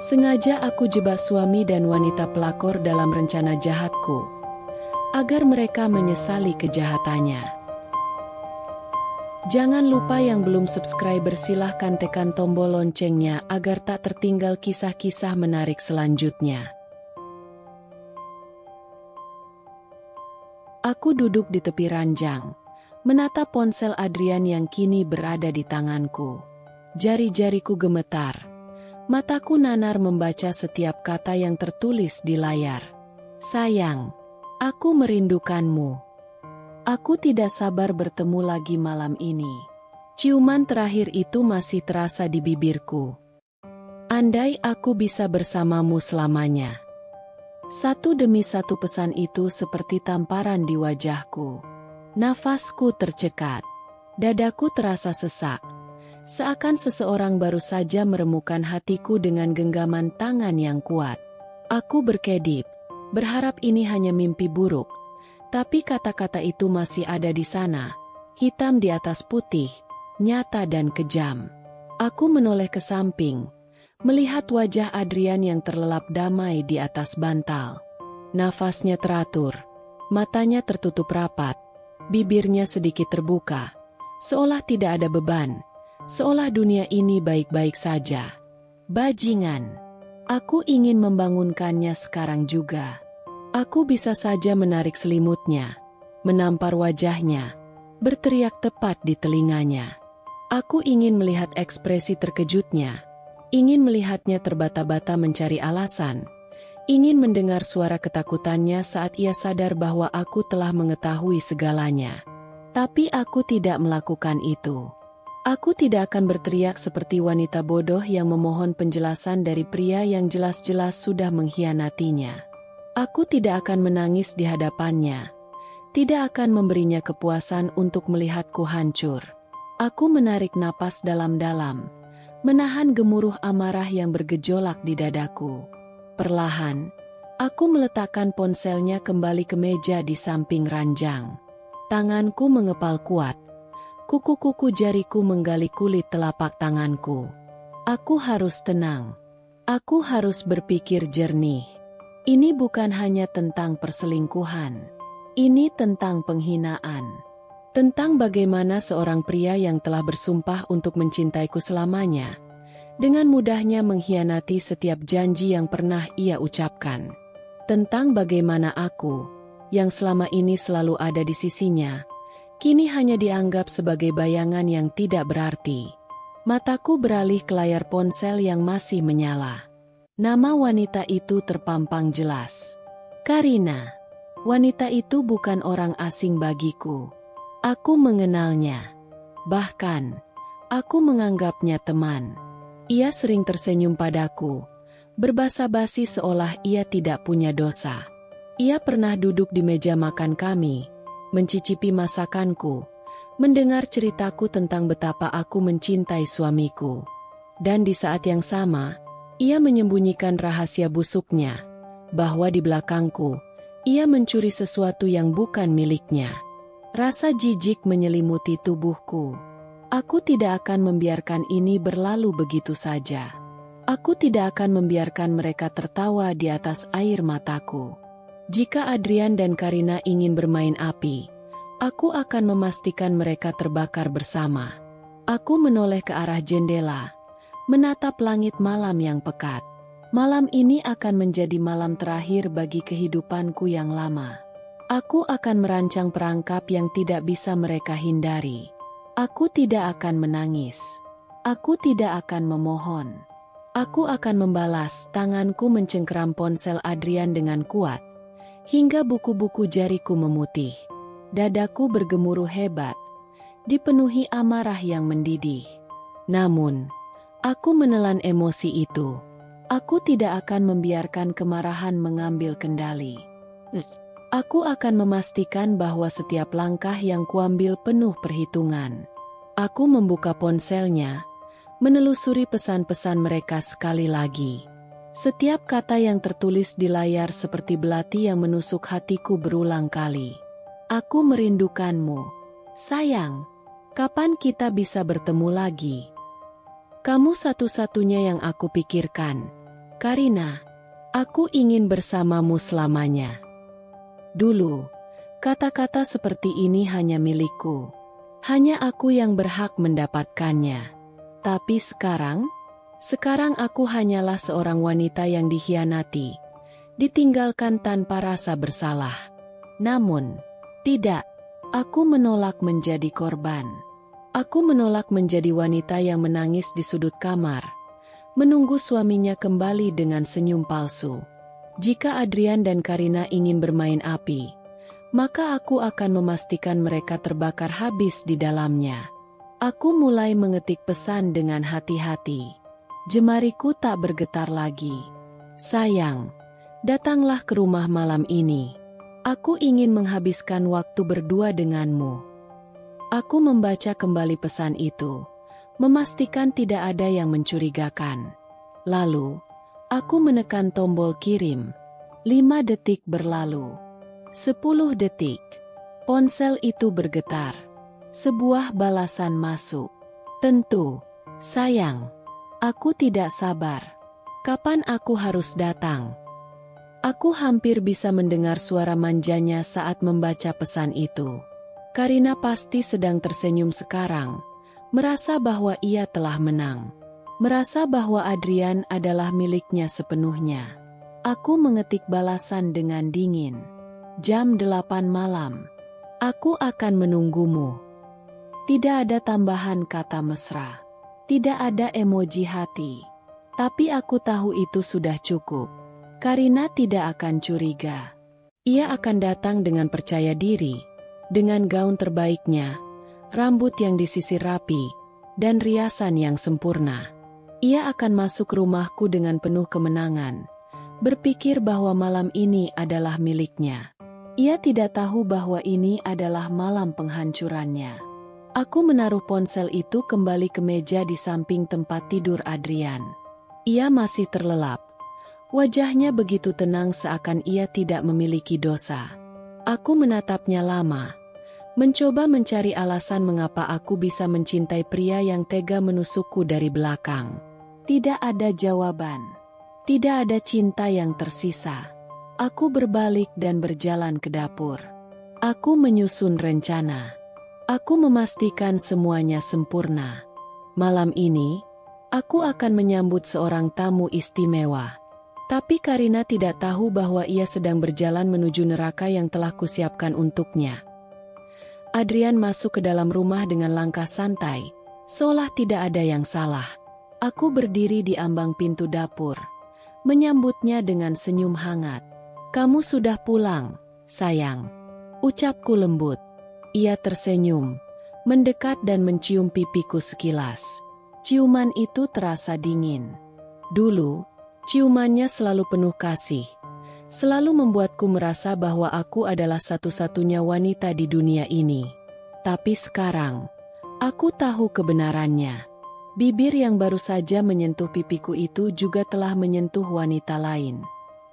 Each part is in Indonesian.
Sengaja aku jebak suami dan wanita pelakor dalam rencana jahatku, agar mereka menyesali kejahatannya. Jangan lupa yang belum subscriber silahkan tekan tombol loncengnya agar tak tertinggal kisah-kisah menarik selanjutnya. Aku duduk di tepi ranjang, menatap ponsel Adrian yang kini berada di tanganku. Jari-jariku gemetar. Mataku nanar membaca setiap kata yang tertulis di layar. Sayang, aku merindukanmu. Aku tidak sabar bertemu lagi malam ini. Ciuman terakhir itu masih terasa di bibirku. Andai aku bisa bersamamu selamanya. Satu demi satu pesan itu seperti tamparan di wajahku. Nafasku tercekat. Dadaku terasa sesak. Seakan seseorang baru saja meremukan hatiku dengan genggaman tangan yang kuat. Aku berkedip, berharap ini hanya mimpi buruk. Tapi kata-kata itu masih ada di sana, hitam di atas putih, nyata dan kejam. Aku menoleh ke samping, melihat wajah Adrian yang terlelap damai di atas bantal. Nafasnya teratur, matanya tertutup rapat, bibirnya sedikit terbuka, seolah tidak ada beban. Seolah dunia ini baik-baik saja. Bajingan. Aku ingin membangunkannya sekarang juga. Aku bisa saja menarik selimutnya, menampar wajahnya, berteriak tepat di telinganya. Aku ingin melihat ekspresi terkejutnya, ingin melihatnya terbata-bata mencari alasan, ingin mendengar suara ketakutannya saat ia sadar bahwa aku telah mengetahui segalanya. Tapi aku tidak melakukan itu. Aku tidak akan berteriak seperti wanita bodoh yang memohon penjelasan dari pria yang jelas-jelas sudah mengkhianatinya. Aku tidak akan menangis di hadapannya. Tidak akan memberinya kepuasan untuk melihatku hancur. Aku menarik napas dalam-dalam, menahan gemuruh amarah yang bergejolak di dadaku. Perlahan, aku meletakkan ponselnya kembali ke meja di samping ranjang. Tanganku mengepal kuat. Kuku-kuku jariku menggali kulit telapak tanganku. Aku harus tenang. Aku harus berpikir jernih. Ini bukan hanya tentang perselingkuhan. Ini tentang penghinaan. Tentang bagaimana seorang pria yang telah bersumpah untuk mencintaiku selamanya, dengan mudahnya mengkhianati setiap janji yang pernah ia ucapkan. Tentang bagaimana aku, yang selama ini selalu ada di sisinya, kini hanya dianggap sebagai bayangan yang tidak berarti. Mataku beralih ke layar ponsel yang masih menyala. Nama wanita itu terpampang jelas. Karina. Wanita itu bukan orang asing bagiku. Aku mengenalnya. Bahkan, aku menganggapnya teman. Ia sering tersenyum padaku, berbasa-basi seolah ia tidak punya dosa. Ia pernah duduk di meja makan kami, mencicipi masakanku, mendengar ceritaku tentang betapa aku mencintai suamiku. Dan di saat yang sama, ia menyembunyikan rahasia busuknya, bahwa di belakangku, ia mencuri sesuatu yang bukan miliknya. Rasa jijik menyelimuti tubuhku. Aku tidak akan membiarkan ini berlalu begitu saja. Aku tidak akan membiarkan mereka tertawa di atas air mataku. Jika Adrian dan Karina ingin bermain api, aku akan memastikan mereka terbakar bersama. Aku menoleh ke arah jendela, menatap langit malam yang pekat. Malam ini akan menjadi malam terakhir bagi kehidupanku yang lama. Aku akan merancang perangkap yang tidak bisa mereka hindari. Aku tidak akan menangis. Aku tidak akan memohon. Aku akan membalas. Tanganku mencengkeram ponsel Adrian dengan kuat, hingga buku-buku jariku memutih. Dadaku bergemuruh hebat, dipenuhi amarah yang mendidih. Namun, aku menelan emosi itu. Aku tidak akan membiarkan kemarahan mengambil kendali. Aku akan memastikan bahwa setiap langkah yang kuambil penuh perhitungan. Aku membuka ponselnya, menelusuri pesan-pesan mereka sekali lagi. Setiap kata yang tertulis di layar seperti belati yang menusuk hatiku berulang kali. Aku merindukanmu. Sayang, kapan kita bisa bertemu lagi? Kamu satu-satunya yang aku pikirkan. Karina, aku ingin bersamamu selamanya. Dulu, kata-kata seperti ini hanya milikku. Hanya aku yang berhak mendapatkannya. Tapi sekarang aku hanyalah seorang wanita yang dikhianati, ditinggalkan tanpa rasa bersalah. Namun, tidak, aku menolak menjadi korban. Aku menolak menjadi wanita yang menangis di sudut kamar, menunggu suaminya kembali dengan senyum palsu. Jika Adrian dan Karina ingin bermain api, maka aku akan memastikan mereka terbakar habis di dalamnya. Aku mulai mengetik pesan dengan hati-hati. Jemariku tak bergetar lagi. Sayang, datanglah ke rumah malam ini. Aku ingin menghabiskan waktu berdua denganmu. Aku membaca kembali pesan itu, memastikan tidak ada yang mencurigakan. Lalu, aku menekan tombol kirim. 5 detik berlalu. 10 detik. Ponsel itu bergetar. Sebuah balasan masuk. Tentu, sayang. Aku tidak sabar. Kapan aku harus datang? Aku hampir bisa mendengar suara manjanya saat membaca pesan itu. Karina pasti sedang tersenyum sekarang, merasa bahwa ia telah menang. Merasa bahwa Adrian adalah miliknya sepenuhnya. Aku mengetik balasan dengan dingin. Jam 8 malam. Aku akan menunggumu. Tidak ada tambahan kata mesra. Tidak ada emoji hati. Tapi aku tahu itu sudah cukup. Karina tidak akan curiga. Ia akan datang dengan percaya diri, dengan gaun terbaiknya, rambut yang disisir rapi, dan riasan yang sempurna. Ia akan masuk rumahku dengan penuh kemenangan, berpikir bahwa malam ini adalah miliknya. Ia tidak tahu bahwa ini adalah malam penghancurannya. Aku menaruh ponsel itu kembali ke meja di samping tempat tidur Adrian. Ia masih terlelap. Wajahnya begitu tenang seakan ia tidak memiliki dosa. Aku menatapnya lama, mencoba mencari alasan mengapa aku bisa mencintai pria yang tega menusukku dari belakang. Tidak ada jawaban. Tidak ada cinta yang tersisa. Aku berbalik dan berjalan ke dapur. Aku menyusun rencana. Aku memastikan semuanya sempurna. Malam ini, aku akan menyambut seorang tamu istimewa. Tapi Karina tidak tahu bahwa ia sedang berjalan menuju neraka yang telah kusiapkan untuknya. Adrian masuk ke dalam rumah dengan langkah santai, seolah tidak ada yang salah. Aku berdiri di ambang pintu dapur, menyambutnya dengan senyum hangat. "Kamu sudah pulang, sayang," ucapku lembut. Ia tersenyum, mendekat dan mencium pipiku sekilas. Ciuman itu terasa dingin. Dulu, ciumannya selalu penuh kasih, selalu membuatku merasa bahwa aku adalah satu-satunya wanita di dunia ini. Tapi sekarang, aku tahu kebenarannya. Bibir yang baru saja menyentuh pipiku itu juga telah menyentuh wanita lain.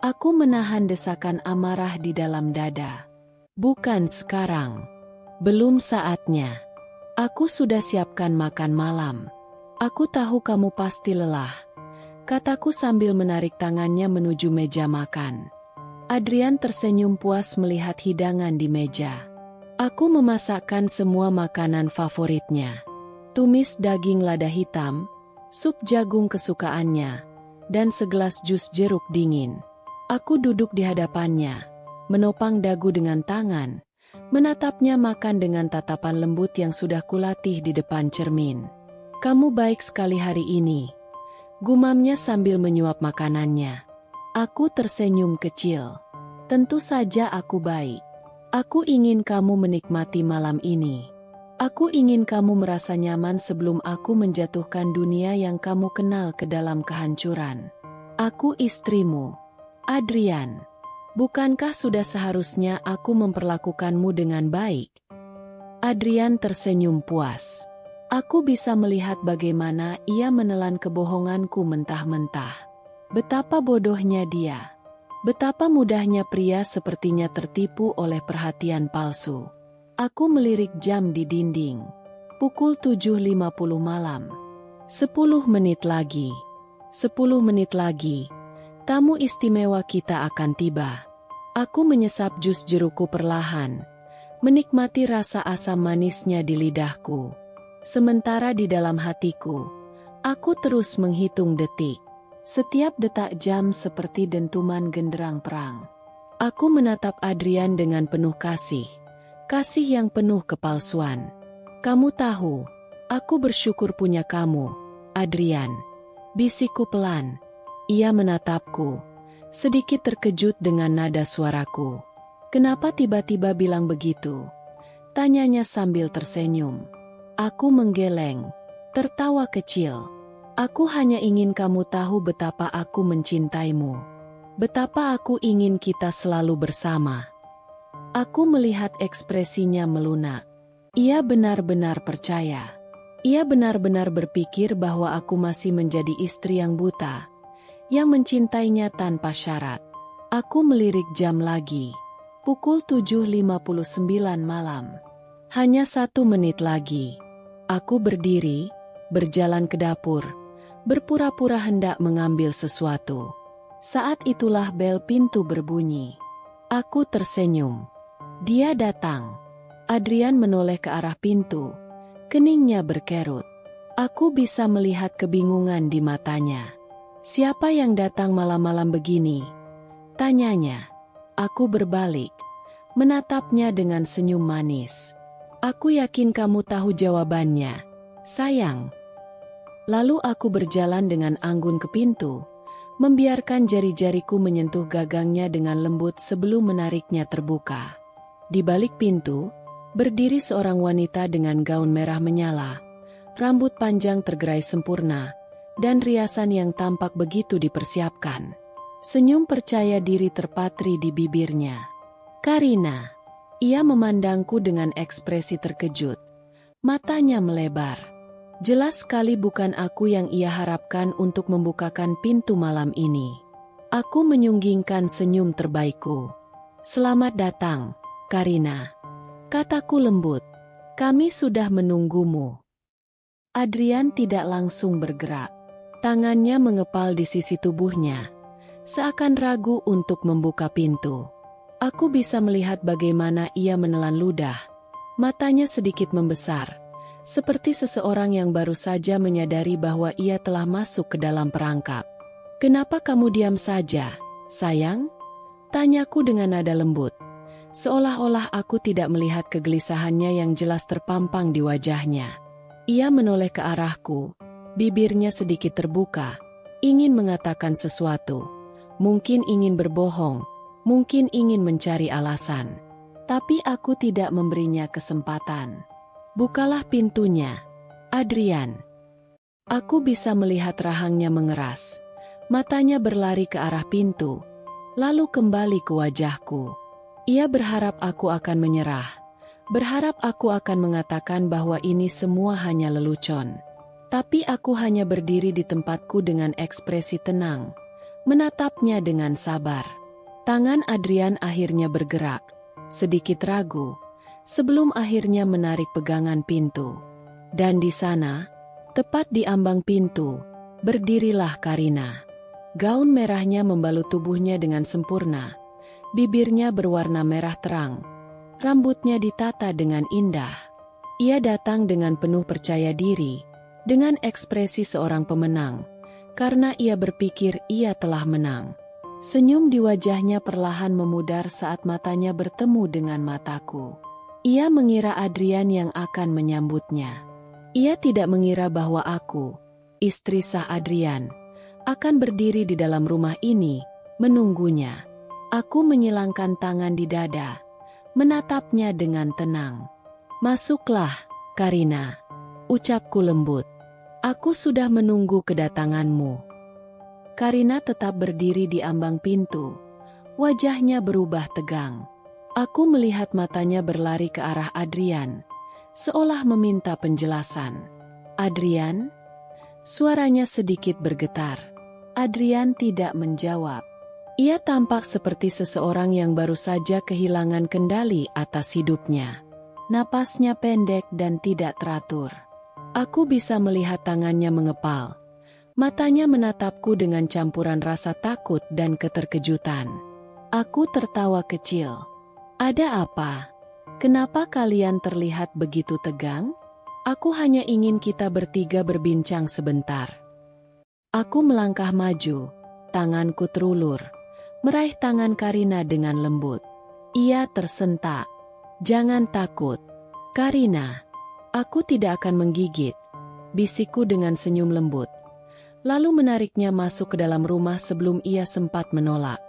Aku menahan desakan amarah di dalam dada. Bukan sekarang. Belum saatnya. Aku sudah siapkan makan malam. Aku tahu kamu pasti lelah, kataku sambil menarik tangannya menuju meja makan. Adrian tersenyum puas melihat hidangan di meja. Aku memasakkan semua makanan favoritnya. Tumis daging lada hitam, sup jagung kesukaannya, dan segelas jus jeruk dingin. Aku duduk di hadapannya, menopang dagu dengan tangan, menatapnya makan dengan tatapan lembut yang sudah kulatih di depan cermin. "Kamu baik sekali hari ini," gumamnya sambil menyuap makanannya. Aku tersenyum kecil. "Tentu saja aku baik. Aku ingin kamu menikmati malam ini. Aku ingin kamu merasa nyaman sebelum aku menjatuhkan dunia yang kamu kenal ke dalam kehancuran. Aku istrimu, Adrian. Bukankah sudah seharusnya aku memperlakukanmu dengan baik?" Adrian tersenyum puas. Aku bisa melihat bagaimana ia menelan kebohonganku mentah-mentah. Betapa bodohnya dia. Betapa mudahnya pria sepertinya tertipu oleh perhatian palsu. Aku melirik jam di dinding. Pukul 7.50 malam. 10 menit lagi. 10 menit lagi. Tamu istimewa kita akan tiba. Aku menyesap jus jerukku perlahan, menikmati rasa asam manisnya di lidahku. Sementara di dalam hatiku, aku terus menghitung detik. Setiap detak jam seperti dentuman genderang perang. Aku menatap Adrian dengan penuh kasih. Kasih yang penuh kepalsuan. Kamu tahu, aku bersyukur punya kamu, Adrian. Bisikku pelan. Ia menatapku, sedikit terkejut dengan nada suaraku. Kenapa tiba-tiba bilang begitu? Tanyanya sambil tersenyum. Aku menggeleng, tertawa kecil. Aku hanya ingin kamu tahu betapa aku mencintaimu. Betapa aku ingin kita selalu bersama. Aku melihat ekspresinya melunak. Ia benar-benar percaya. Ia benar-benar berpikir bahwa aku masih menjadi istri yang buta, yang mencintainya tanpa syarat. Aku melirik jam lagi. Pukul 7.59 malam. Hanya 1 menit lagi. Aku berdiri, berjalan ke dapur, berpura-pura hendak mengambil sesuatu. Saat itulah bel pintu berbunyi. Aku tersenyum. Dia datang. Adrian menoleh ke arah pintu. Keningnya berkerut. Aku bisa melihat kebingungan di matanya. Siapa yang datang malam-malam begini? Tanyanya. Aku berbalik, menatapnya dengan senyum manis. Aku yakin kamu tahu jawabannya, sayang. Lalu aku berjalan dengan anggun ke pintu, membiarkan jari-jariku menyentuh gagangnya dengan lembut sebelum menariknya terbuka. Di balik pintu, berdiri seorang wanita dengan gaun merah menyala, rambut panjang tergerai sempurna, dan riasan yang tampak begitu dipersiapkan. Senyum percaya diri terpatri di bibirnya. Karina. Ia memandangku dengan ekspresi terkejut. Matanya melebar. Jelas sekali bukan aku yang ia harapkan untuk membukakan pintu malam ini. Aku menyunggingkan senyum terbaikku. Selamat datang, Karina. Kataku lembut. Kami sudah menunggumu. Adrian tidak langsung bergerak. Tangannya mengepal di sisi tubuhnya, seakan ragu untuk membuka pintu. Aku bisa melihat bagaimana ia menelan ludah. Matanya sedikit membesar, seperti seseorang yang baru saja menyadari bahwa ia telah masuk ke dalam perangkap. Kenapa kamu diam saja, sayang? Tanyaku dengan nada lembut, seolah-olah aku tidak melihat kegelisahannya yang jelas terpampang di wajahnya. Ia menoleh ke arahku, bibirnya sedikit terbuka, ingin mengatakan sesuatu, mungkin ingin berbohong, mungkin ingin mencari alasan. Tapi aku tidak memberinya kesempatan. Bukalah pintunya, Adrian. Aku bisa melihat rahangnya mengeras. Matanya berlari ke arah pintu, lalu kembali ke wajahku. Ia berharap aku akan menyerah. Berharap aku akan mengatakan bahwa ini semua hanya lelucon. Tapi aku hanya berdiri di tempatku dengan ekspresi tenang, menatapnya dengan sabar. Tangan Adrian akhirnya bergerak, sedikit ragu, sebelum akhirnya menarik pegangan pintu. Dan di sana, tepat di ambang pintu, berdirilah Karina. Gaun merahnya membalut tubuhnya dengan sempurna, bibirnya berwarna merah terang, rambutnya ditata dengan indah. Ia datang dengan penuh percaya diri, dengan ekspresi seorang pemenang, karena ia berpikir ia telah menang. Senyum di wajahnya perlahan memudar saat matanya bertemu dengan mataku. Ia mengira Adrian yang akan menyambutnya. Ia tidak mengira bahwa aku, istri sah Adrian, akan berdiri di dalam rumah ini, menunggunya. Aku menyilangkan tangan di dada, menatapnya dengan tenang. Masuklah, Karina, ucapku lembut. Aku sudah menunggu kedatanganmu. Karina tetap berdiri di ambang pintu. Wajahnya berubah tegang. Aku melihat matanya berlari ke arah Adrian, seolah meminta penjelasan. Adrian? Suaranya sedikit bergetar. Adrian tidak menjawab. Ia tampak seperti seseorang yang baru saja kehilangan kendali atas hidupnya. Napasnya pendek dan tidak teratur. Aku bisa melihat tangannya mengepal, Matanya menatapku dengan campuran rasa takut dan keterkejutan. Aku tertawa kecil. Ada apa? Kenapa kalian terlihat begitu tegang? Aku hanya ingin kita bertiga berbincang sebentar. Aku melangkah maju, tanganku terulur, meraih tangan Karina dengan lembut. Ia tersentak. Jangan takut, Karina. Aku tidak akan menggigit, bisikku dengan senyum lembut. Lalu menariknya masuk ke dalam rumah sebelum ia sempat menolak.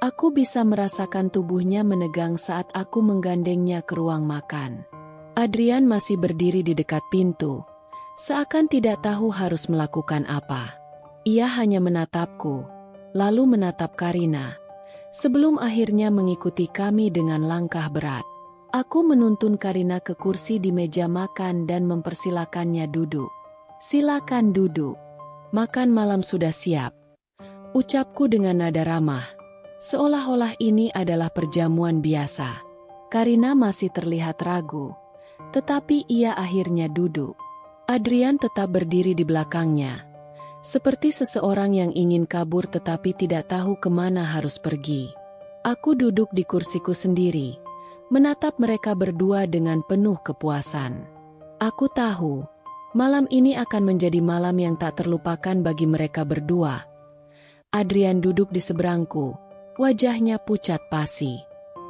Aku bisa merasakan tubuhnya menegang saat aku menggandengnya ke ruang makan. Adrian masih berdiri di dekat pintu, seakan tidak tahu harus melakukan apa. Ia hanya menatapku, lalu menatap Karina, sebelum akhirnya mengikuti kami dengan langkah berat. Aku menuntun Karina ke kursi di meja makan dan mempersilakannya duduk. Silakan duduk. Makan malam sudah siap. Ucapku dengan nada ramah, seolah-olah ini adalah perjamuan biasa. Karina masih terlihat ragu, tetapi ia akhirnya duduk. Adrian tetap berdiri di belakangnya, seperti seseorang yang ingin kabur tetapi tidak tahu kemana harus pergi. Aku duduk di kursiku sendiri, menatap mereka berdua dengan penuh kepuasan. Aku tahu, malam ini akan menjadi malam yang tak terlupakan bagi mereka berdua. Adrian duduk di seberangku, wajahnya pucat pasi.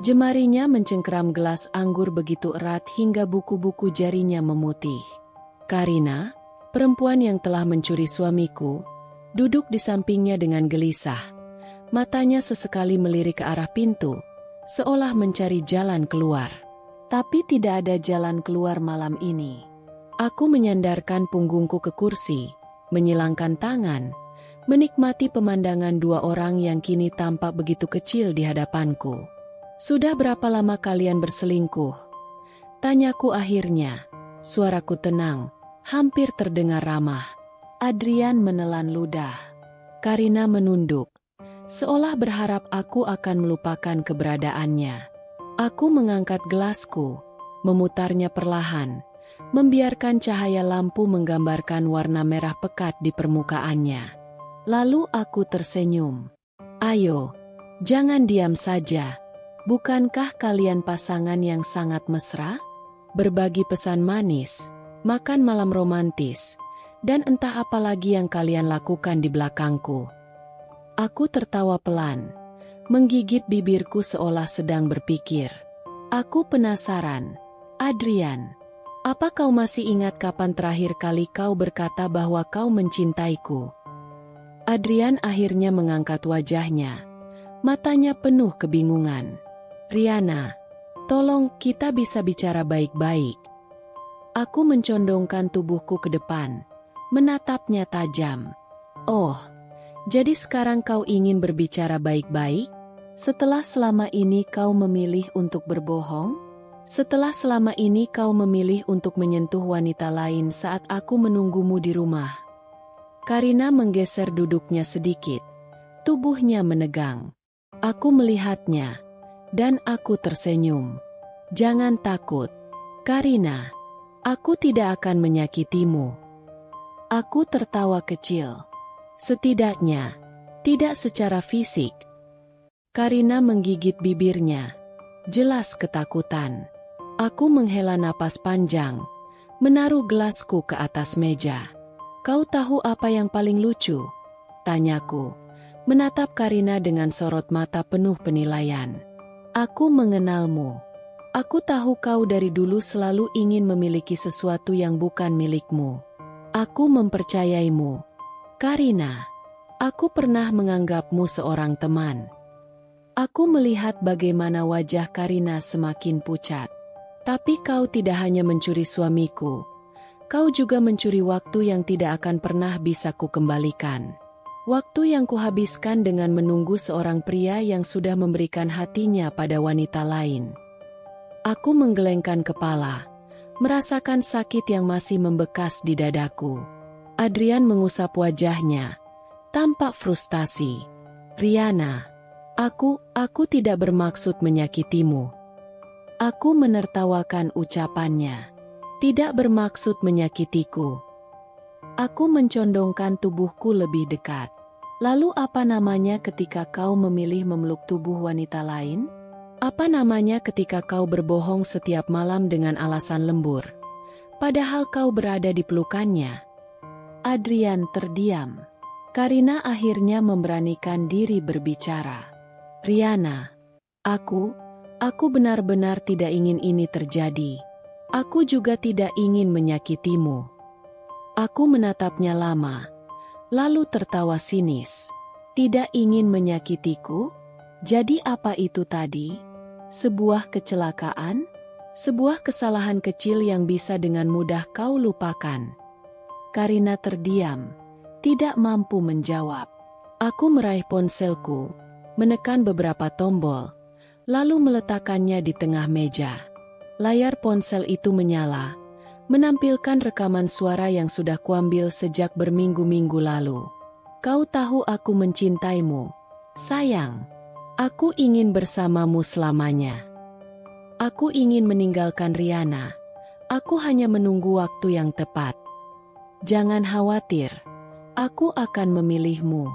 Jemarinya mencengkeram gelas anggur begitu erat hingga buku-buku jarinya memutih. Karina, perempuan yang telah mencuri suamiku, duduk di sampingnya dengan gelisah. Matanya sesekali melirik ke arah pintu, seolah mencari jalan keluar. Tapi tidak ada jalan keluar malam ini. Aku menyandarkan punggungku ke kursi, menyilangkan tangan, menikmati pemandangan dua orang yang kini tampak begitu kecil di hadapanku. Sudah berapa lama kalian berselingkuh? Tanyaku akhirnya. Suaraku tenang, hampir terdengar ramah. Adrian menelan ludah. Karina menunduk, seolah berharap aku akan melupakan keberadaannya. Aku mengangkat gelasku, memutarnya perlahan, membiarkan cahaya lampu menggambarkan warna merah pekat di permukaannya. Lalu aku tersenyum. Ayo, jangan diam saja. Bukankah kalian pasangan yang sangat mesra? Berbagi pesan manis, makan malam romantis, dan entah apa lagi yang kalian lakukan di belakangku. Aku tertawa pelan, menggigit bibirku seolah sedang berpikir. Aku penasaran, Adrian. Apa kau masih ingat kapan terakhir kali kau berkata bahwa kau mencintaiku? Adrian akhirnya mengangkat wajahnya. Matanya penuh kebingungan. Riana, tolong kita bisa bicara baik-baik. Aku mencondongkan tubuhku ke depan, menatapnya tajam. Oh, jadi sekarang kau ingin berbicara baik-baik? Setelah selama ini kau memilih untuk berbohong? Setelah selama ini kau memilih untuk menyentuh wanita lain saat aku menunggumu di rumah. Karina menggeser duduknya sedikit. Tubuhnya menegang. Aku melihatnya, dan aku tersenyum. Jangan takut, Karina. Aku tidak akan menyakitimu. Aku tertawa kecil. Setidaknya, tidak secara fisik. Karina menggigit bibirnya. Jelas ketakutan. Aku menghela napas panjang, menaruh gelasku ke atas meja. Kau tahu apa yang paling lucu? Tanyaku, menatap Karina dengan sorot mata penuh penilaian. Aku mengenalmu. Aku tahu kau dari dulu selalu ingin memiliki sesuatu yang bukan milikmu. Aku mempercayaimu. Karina, aku pernah menganggapmu seorang teman. Aku melihat bagaimana wajah Karina semakin pucat. Tapi kau tidak hanya mencuri suamiku, kau juga mencuri waktu yang tidak akan pernah bisa kukembalikan. Waktu yang kuhabiskan dengan menunggu seorang pria yang sudah memberikan hatinya pada wanita lain. Aku menggelengkan kepala, merasakan sakit yang masih membekas di dadaku. Adrian mengusap wajahnya, tampak frustasi. Riana, aku tidak bermaksud menyakitimu. Aku menertawakan ucapannya. Tidak bermaksud menyakitiku. Aku mencondongkan tubuhku lebih dekat. Lalu apa namanya ketika kau memilih memeluk tubuh wanita lain? Apa namanya ketika kau berbohong setiap malam dengan alasan lembur? Padahal kau berada di pelukannya. Adrian terdiam. Karina akhirnya memberanikan diri berbicara. Riana, aku benar-benar tidak ingin ini terjadi. Aku juga tidak ingin menyakitimu. Aku menatapnya lama, lalu tertawa sinis. Tidak ingin menyakitiku? Jadi apa itu tadi? Sebuah kecelakaan? Sebuah kesalahan kecil yang bisa dengan mudah kau lupakan. Karina terdiam, tidak mampu menjawab. Aku meraih ponselku, menekan beberapa tombol, lalu meletakkannya di tengah meja. Layar ponsel itu menyala, menampilkan rekaman suara yang sudah kuambil sejak berminggu-minggu lalu. Kau tahu aku mencintaimu, sayang. Aku ingin bersamamu selamanya. Aku ingin meninggalkan Riana. Aku hanya menunggu waktu yang tepat. Jangan khawatir, aku akan memilihmu.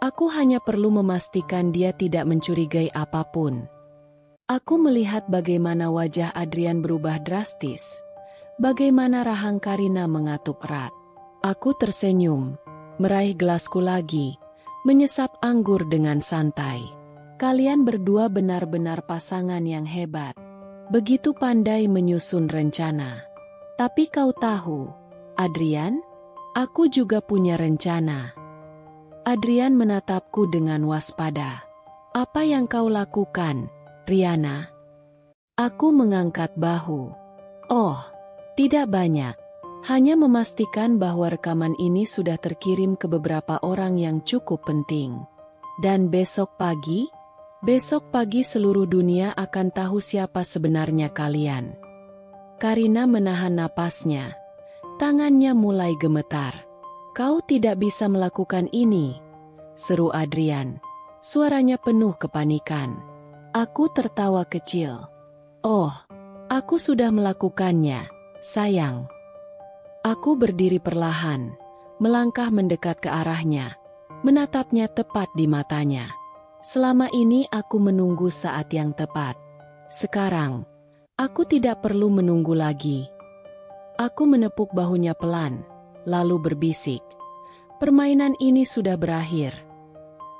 Aku hanya perlu memastikan dia tidak mencurigai apapun. Aku melihat bagaimana wajah Adrian berubah drastis. Bagaimana rahang Karina mengatup erat. Aku tersenyum, meraih gelasku lagi, menyesap anggur dengan santai. Kalian berdua benar-benar pasangan yang hebat. Begitu pandai menyusun rencana. Tapi kau tahu, Adrian, aku juga punya rencana. Adrian menatapku dengan waspada. Apa yang kau lakukan, Riana? Aku mengangkat bahu. Oh, tidak banyak. Hanya memastikan bahwa rekaman ini sudah terkirim ke beberapa orang yang cukup penting. Dan besok pagi seluruh dunia akan tahu siapa sebenarnya kalian. Karina menahan napasnya. Tangannya mulai gemetar. Kau tidak bisa melakukan ini, seru Adrian. Suaranya penuh kepanikan. Aku tertawa kecil. Oh, aku sudah melakukannya, sayang. Aku berdiri perlahan, melangkah mendekat ke arahnya, menatapnya tepat di matanya. Selama ini aku menunggu saat yang tepat. Sekarang, aku tidak perlu menunggu lagi. Aku menepuk bahunya pelan, lalu berbisik. Permainan ini sudah berakhir.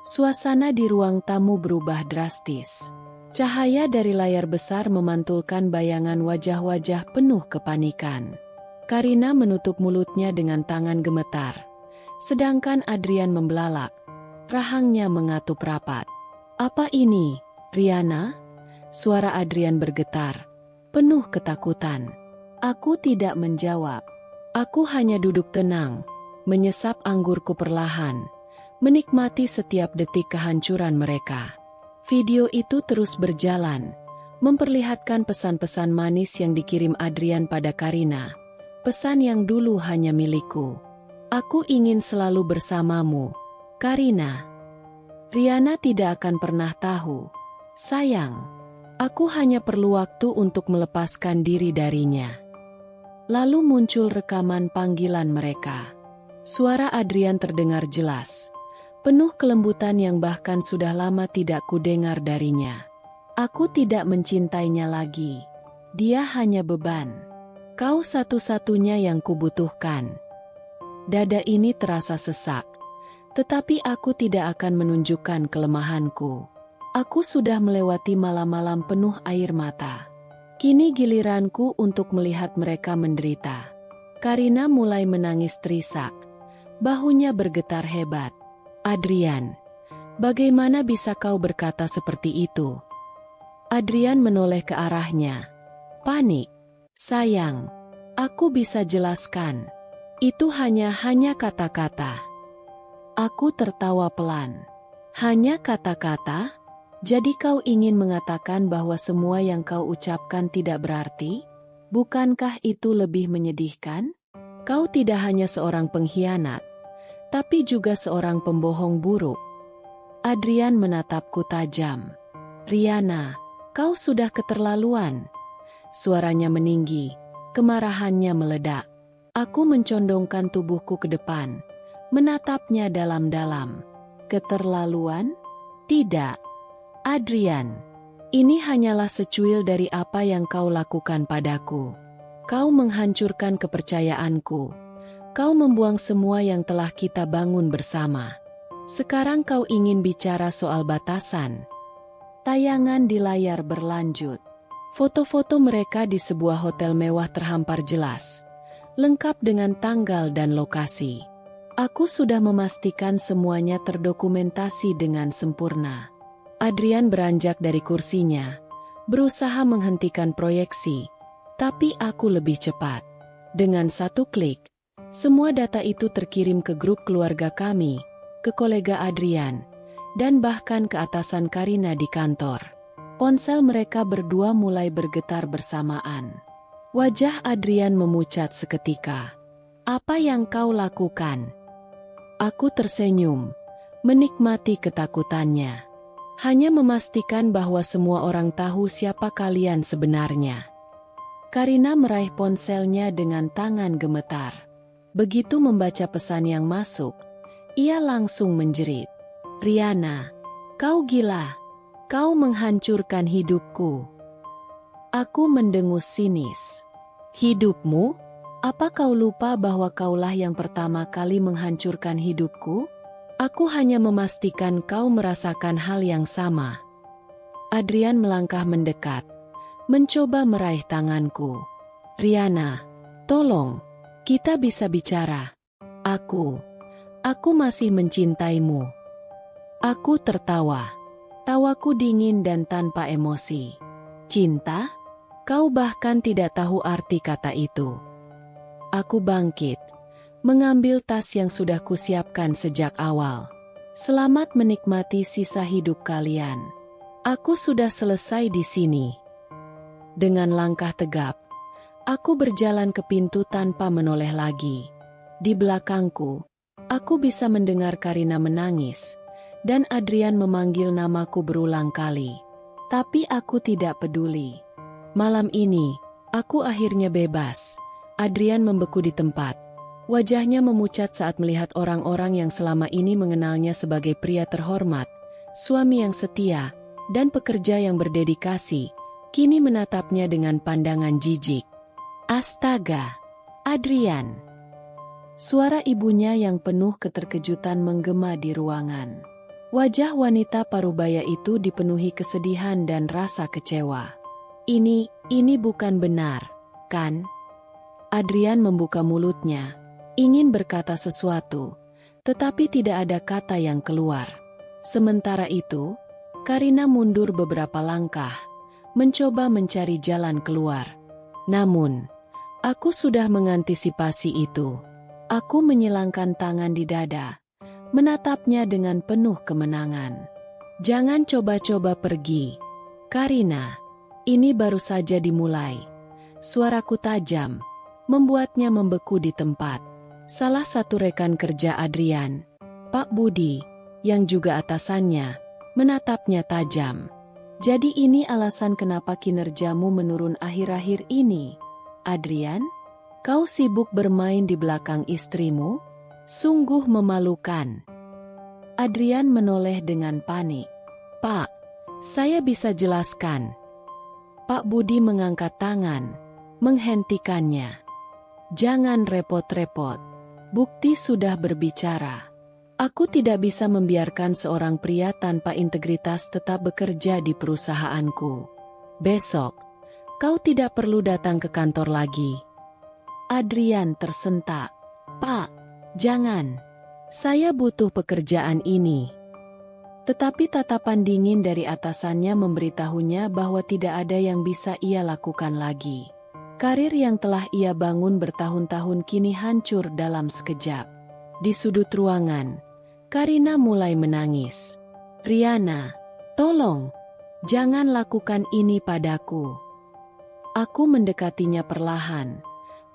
Suasana di ruang tamu berubah drastis. Cahaya dari layar besar memantulkan bayangan wajah-wajah penuh kepanikan. Karina menutup mulutnya dengan tangan gemetar. Sedangkan Adrian membelalak. Rahangnya mengatup rapat. Apa ini, Riana? Suara Adrian bergetar, penuh ketakutan. Aku tidak menjawab. Aku hanya duduk tenang, menyesap anggurku perlahan, menikmati setiap detik kehancuran mereka. Video itu terus berjalan, memperlihatkan pesan-pesan manis yang dikirim Adrian pada Karina. Pesan yang dulu hanya milikku. Aku ingin selalu bersamamu, Karina. Riana tidak akan pernah tahu. Sayang, aku hanya perlu waktu untuk melepaskan diri darinya. Lalu muncul rekaman panggilan mereka. Suara Adrian terdengar jelas, penuh kelembutan yang bahkan sudah lama tidak kudengar darinya. Aku tidak mencintainya lagi. Dia hanya beban. Kau satu-satunya yang kubutuhkan. Dada ini terasa sesak, tetapi aku tidak akan menunjukkan kelemahanku. Aku sudah melewati malam-malam penuh air mata. Kini giliranku untuk melihat mereka menderita. Karina mulai menangis terisak. Bahunya bergetar hebat. Adrian, bagaimana bisa kau berkata seperti itu? Adrian menoleh ke arahnya. Panik. Sayang, aku bisa jelaskan. Itu hanya kata-kata. Aku tertawa pelan. Hanya kata-kata? Jadi kau ingin mengatakan bahwa semua yang kau ucapkan tidak berarti? Bukankah itu lebih menyedihkan? Kau tidak hanya seorang pengkhianat, tapi juga seorang pembohong buruk. Adrian menatapku tajam. Riana, kau sudah keterlaluan. Suaranya meninggi, kemarahannya meledak. Aku mencondongkan tubuhku ke depan, menatapnya dalam-dalam. Keterlaluan? Tidak. Adrian, ini hanyalah secuil dari apa yang kau lakukan padaku. Kau menghancurkan kepercayaanku. Kau membuang semua yang telah kita bangun bersama. Sekarang kau ingin bicara soal batasan. Tayangan di layar berlanjut. Foto-foto mereka di sebuah hotel mewah terhampar jelas, lengkap dengan tanggal dan lokasi. Aku sudah memastikan semuanya terdokumentasi dengan sempurna. Adrian beranjak dari kursinya, berusaha menghentikan proyeksi, tapi aku lebih cepat. Dengan satu klik, semua data itu terkirim ke grup keluarga kami, ke kolega Adrian, dan bahkan ke atasan Karina di kantor. Ponsel mereka berdua mulai bergetar bersamaan. Wajah Adrian memucat seketika. Apa yang kau lakukan? Aku tersenyum, menikmati ketakutannya. Hanya memastikan bahwa semua orang tahu siapa kalian sebenarnya. Karina meraih ponselnya dengan tangan gemetar. Begitu membaca pesan yang masuk, ia langsung menjerit. Riana, kau gila. Kau menghancurkan hidupku. Aku mendengus sinis. Hidupmu? Apa kau lupa bahwa kaulah yang pertama kali menghancurkan hidupku? Aku hanya memastikan kau merasakan hal yang sama. Adrian melangkah mendekat, mencoba meraih tanganku. Riana, tolong, kita bisa bicara. Aku masih mencintaimu. Aku tertawa. Tawaku dingin dan tanpa emosi. Cinta? Kau bahkan tidak tahu arti kata itu. Aku bangkit, mengambil tas yang sudah kusiapkan sejak awal. Selamat menikmati sisa hidup kalian. Aku sudah selesai di sini. Dengan langkah tegap, aku berjalan ke pintu tanpa menoleh lagi. Di belakangku, aku bisa mendengar Karina menangis, dan Adrian memanggil namaku berulang kali. Tapi aku tidak peduli. Malam ini, aku akhirnya bebas. Adrian membeku di tempat. Wajahnya memucat saat melihat orang-orang yang selama ini mengenalnya sebagai pria terhormat, suami yang setia, dan pekerja yang berdedikasi, kini menatapnya dengan pandangan jijik. Astaga, Adrian! Suara ibunya yang penuh keterkejutan menggema di ruangan. Wajah wanita parubaya itu dipenuhi kesedihan dan rasa kecewa. Ini bukan benar, kan? Adrian membuka mulutnya, ingin berkata sesuatu, tetapi tidak ada kata yang keluar. Sementara itu, Karina mundur beberapa langkah, mencoba mencari jalan keluar. Namun, aku sudah mengantisipasi itu. Aku menyilangkan tangan di dada, menatapnya dengan penuh kemenangan. Jangan coba-coba pergi. Karina, ini baru saja dimulai. Suaraku tajam, membuatnya membeku di tempat. Salah satu rekan kerja Adrian, Pak Budi, yang juga atasannya, menatapnya tajam. Jadi ini alasan kenapa kinerjamu menurun akhir-akhir ini, Adrian? Kau sibuk bermain di belakang istrimu? Sungguh memalukan. Adrian menoleh dengan panik. Pak, saya bisa jelaskan. Pak Budi mengangkat tangan, menghentikannya. Jangan repot-repot. Bukti sudah berbicara. Aku tidak bisa membiarkan seorang pria tanpa integritas tetap bekerja di perusahaanku. Besok, kau tidak perlu datang ke kantor lagi. Adrian tersentak. Pak, jangan. Saya butuh pekerjaan ini. Tetapi tatapan dingin dari atasannya memberitahunya bahwa tidak ada yang bisa ia lakukan lagi. Karir yang telah ia bangun bertahun-tahun kini hancur dalam sekejap. Di sudut ruangan, Karina mulai menangis. Riana, tolong, jangan lakukan ini padaku. Aku mendekatinya perlahan,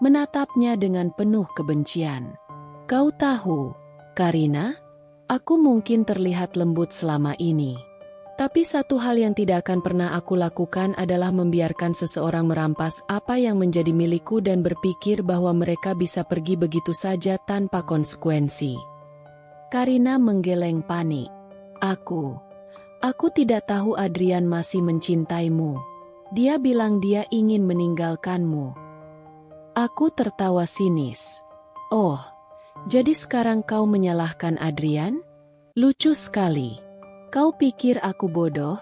menatapnya dengan penuh kebencian. Kau tahu, Karina, aku mungkin terlihat lembut selama ini. Tapi satu hal yang tidak akan pernah aku lakukan adalah membiarkan seseorang merampas apa yang menjadi milikku dan berpikir bahwa mereka bisa pergi begitu saja tanpa konsekuensi. Karina menggeleng panik. Aku tidak tahu Adrian masih mencintaimu. Dia bilang dia ingin meninggalkanmu. Aku tertawa sinis. Oh, jadi sekarang kau menyalahkan Adrian? Lucu sekali. Kau pikir aku bodoh?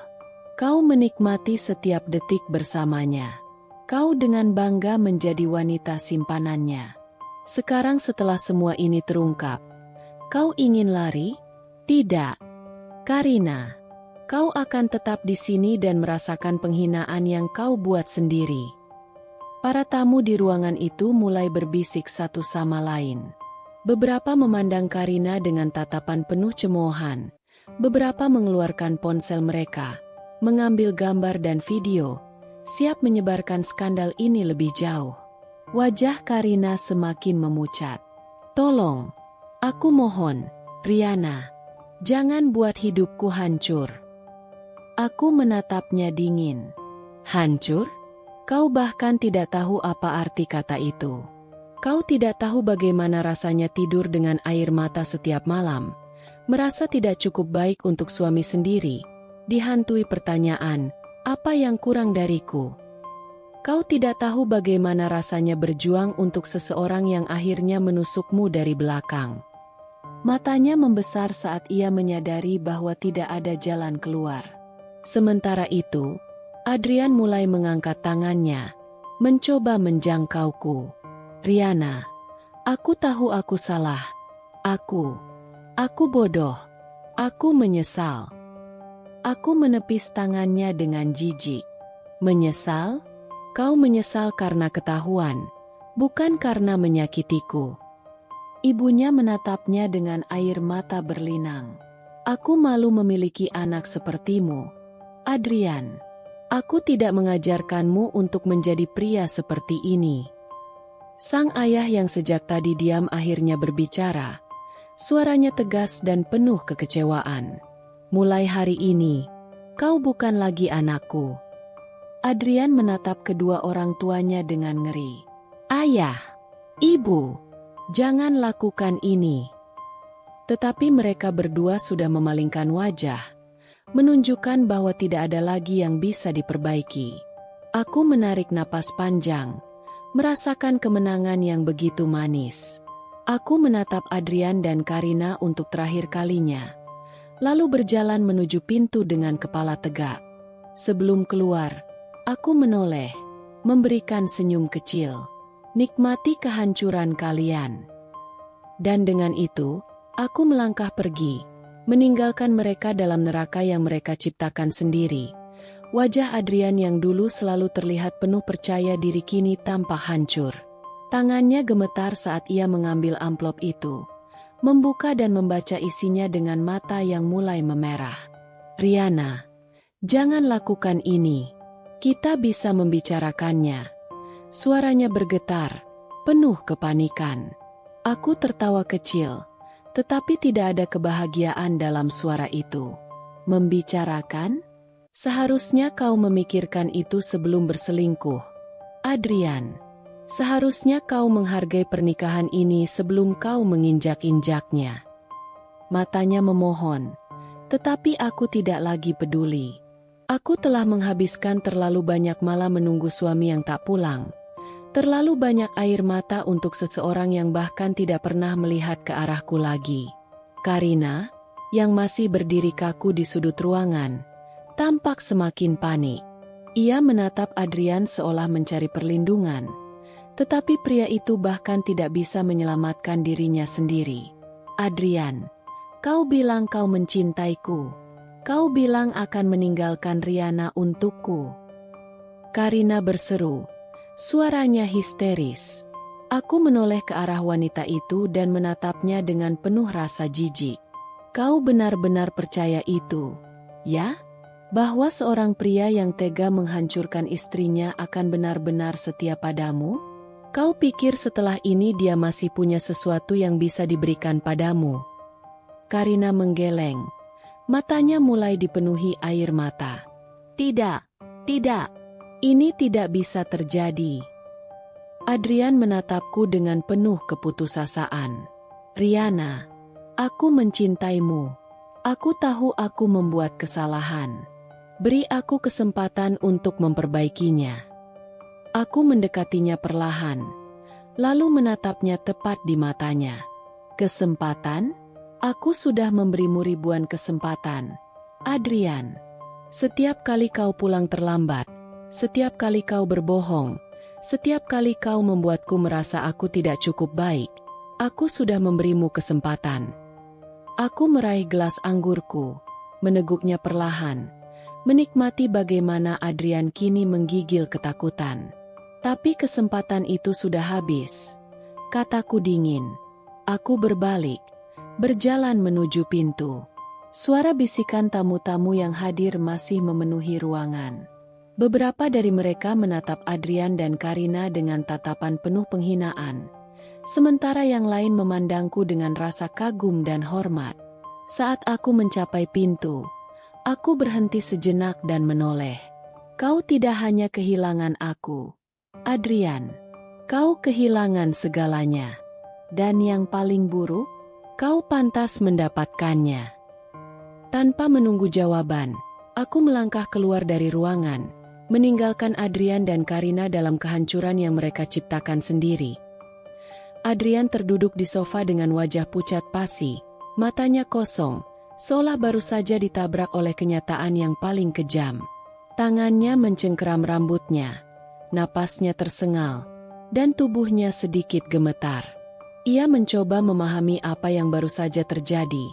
Kau menikmati setiap detik bersamanya. Kau dengan bangga menjadi wanita simpanannya. Sekarang setelah semua ini terungkap, kau ingin lari? Tidak. Karina, kau akan tetap di sini dan merasakan penghinaan yang kau buat sendiri. Para tamu di ruangan itu mulai berbisik satu sama lain. Beberapa memandang Karina dengan tatapan penuh cemoohan. Beberapa mengeluarkan ponsel mereka, mengambil gambar dan video, siap menyebarkan skandal ini lebih jauh. Wajah Karina semakin memucat. Tolong, aku mohon, Riana, jangan buat hidupku hancur. Aku menatapnya dingin. Hancur? Kau bahkan tidak tahu apa arti kata itu. Kau tidak tahu bagaimana rasanya tidur dengan air mata setiap malam. Merasa tidak cukup baik untuk suami sendiri, dihantui pertanyaan, apa yang kurang dariku? Kau tidak tahu bagaimana rasanya berjuang untuk seseorang yang akhirnya menusukmu dari belakang. Matanya membesar saat ia menyadari bahwa tidak ada jalan keluar. Sementara itu, Adrian mulai mengangkat tangannya, mencoba menjangkauku. Riana, aku tahu aku salah. Aku bodoh. Aku menyesal. Aku menepis tangannya dengan jijik. Menyesal? Kau menyesal karena ketahuan, bukan karena menyakitiku. Ibunya menatapnya dengan air mata berlinang. Aku malu memiliki anak sepertimu. Adrian, aku tidak mengajarkanmu untuk menjadi pria seperti ini. Sang ayah yang sejak tadi diam akhirnya berbicara. Suaranya tegas dan penuh kekecewaan. Mulai hari ini, kau bukan lagi anakku. Adrian menatap kedua orang tuanya dengan ngeri. Ayah, ibu, jangan lakukan ini. Tetapi mereka berdua sudah memalingkan wajah, menunjukkan bahwa tidak ada lagi yang bisa diperbaiki. Aku menarik napas panjang, merasakan kemenangan yang begitu manis. Aku menatap Adrian dan Karina untuk terakhir kalinya, lalu berjalan menuju pintu dengan kepala tegak. Sebelum keluar, aku menoleh, memberikan senyum kecil. Nikmati kehancuran kalian. Dan dengan itu, aku melangkah pergi, meninggalkan mereka dalam neraka yang mereka ciptakan sendiri. Wajah Adrian yang dulu selalu terlihat penuh percaya diri kini tampak hancur. Tangannya gemetar saat ia mengambil amplop itu, membuka dan membaca isinya dengan mata yang mulai memerah. Riana, jangan lakukan ini. Kita bisa membicarakannya. Suaranya bergetar, penuh kepanikan. Aku tertawa kecil, tetapi tidak ada kebahagiaan dalam suara itu. Membicarakan? Seharusnya kau memikirkan itu sebelum berselingkuh. Adrian. Seharusnya kau menghargai pernikahan ini sebelum kau menginjak-injaknya. Matanya memohon, tetapi aku tidak lagi peduli. Aku telah menghabiskan terlalu banyak malam menunggu suami yang tak pulang. Terlalu banyak air mata untuk seseorang yang bahkan tidak pernah melihat ke arahku lagi. Karina, yang masih berdiri kaku di sudut ruangan, tampak semakin panik. Ia menatap Adrian seolah mencari perlindungan. Tetapi pria itu bahkan tidak bisa menyelamatkan dirinya sendiri. Adrian, kau bilang kau mencintaiku. Kau bilang akan meninggalkan Riana untukku. Karina berseru, suaranya histeris. Aku menoleh ke arah wanita itu dan menatapnya dengan penuh rasa jijik. Kau benar-benar percaya itu, ya? Bahwa seorang pria yang tega menghancurkan istrinya akan benar-benar setia padamu? Kau pikir setelah ini dia masih punya sesuatu yang bisa diberikan padamu? Karina menggeleng, Matanya mulai dipenuhi air mata. Tidak, tidak, ini tidak bisa terjadi. Adrian menatapku dengan penuh keputusasaan. Riana, aku mencintaimu. Aku tahu aku membuat kesalahan. Beri aku kesempatan untuk memperbaikinya. Aku mendekatinya perlahan, lalu menatapnya tepat di matanya. Kesempatan? Aku sudah memberimu ribuan kesempatan. Adrian, setiap kali kau pulang terlambat, setiap kali kau berbohong, setiap kali kau membuatku merasa aku tidak cukup baik, aku sudah memberimu kesempatan. Aku meraih gelas anggurku, meneguknya perlahan, menikmati bagaimana Adrian kini menggigil ketakutan. Tapi kesempatan itu sudah habis. Kataku dingin. Aku berbalik, berjalan menuju pintu. Suara bisikan tamu-tamu yang hadir masih memenuhi ruangan. Beberapa dari mereka menatap Adrian dan Karina dengan tatapan penuh penghinaan, sementara yang lain memandangku dengan rasa kagum dan hormat. Saat aku mencapai pintu, aku berhenti sejenak dan menoleh. Kau tidak hanya kehilangan aku, Adrian. Kau kehilangan segalanya. Dan yang paling buruk, kau pantas mendapatkannya. Tanpa menunggu jawaban, aku melangkah keluar dari ruangan, meninggalkan Adrian dan Karina dalam kehancuran yang mereka ciptakan sendiri. Adrian terduduk di sofa dengan wajah pucat pasi, matanya kosong, seolah baru saja ditabrak oleh kenyataan yang paling kejam. Tangannya mencengkeram rambutnya, napasnya tersengal, dan tubuhnya sedikit gemetar. Ia mencoba memahami apa yang baru saja terjadi,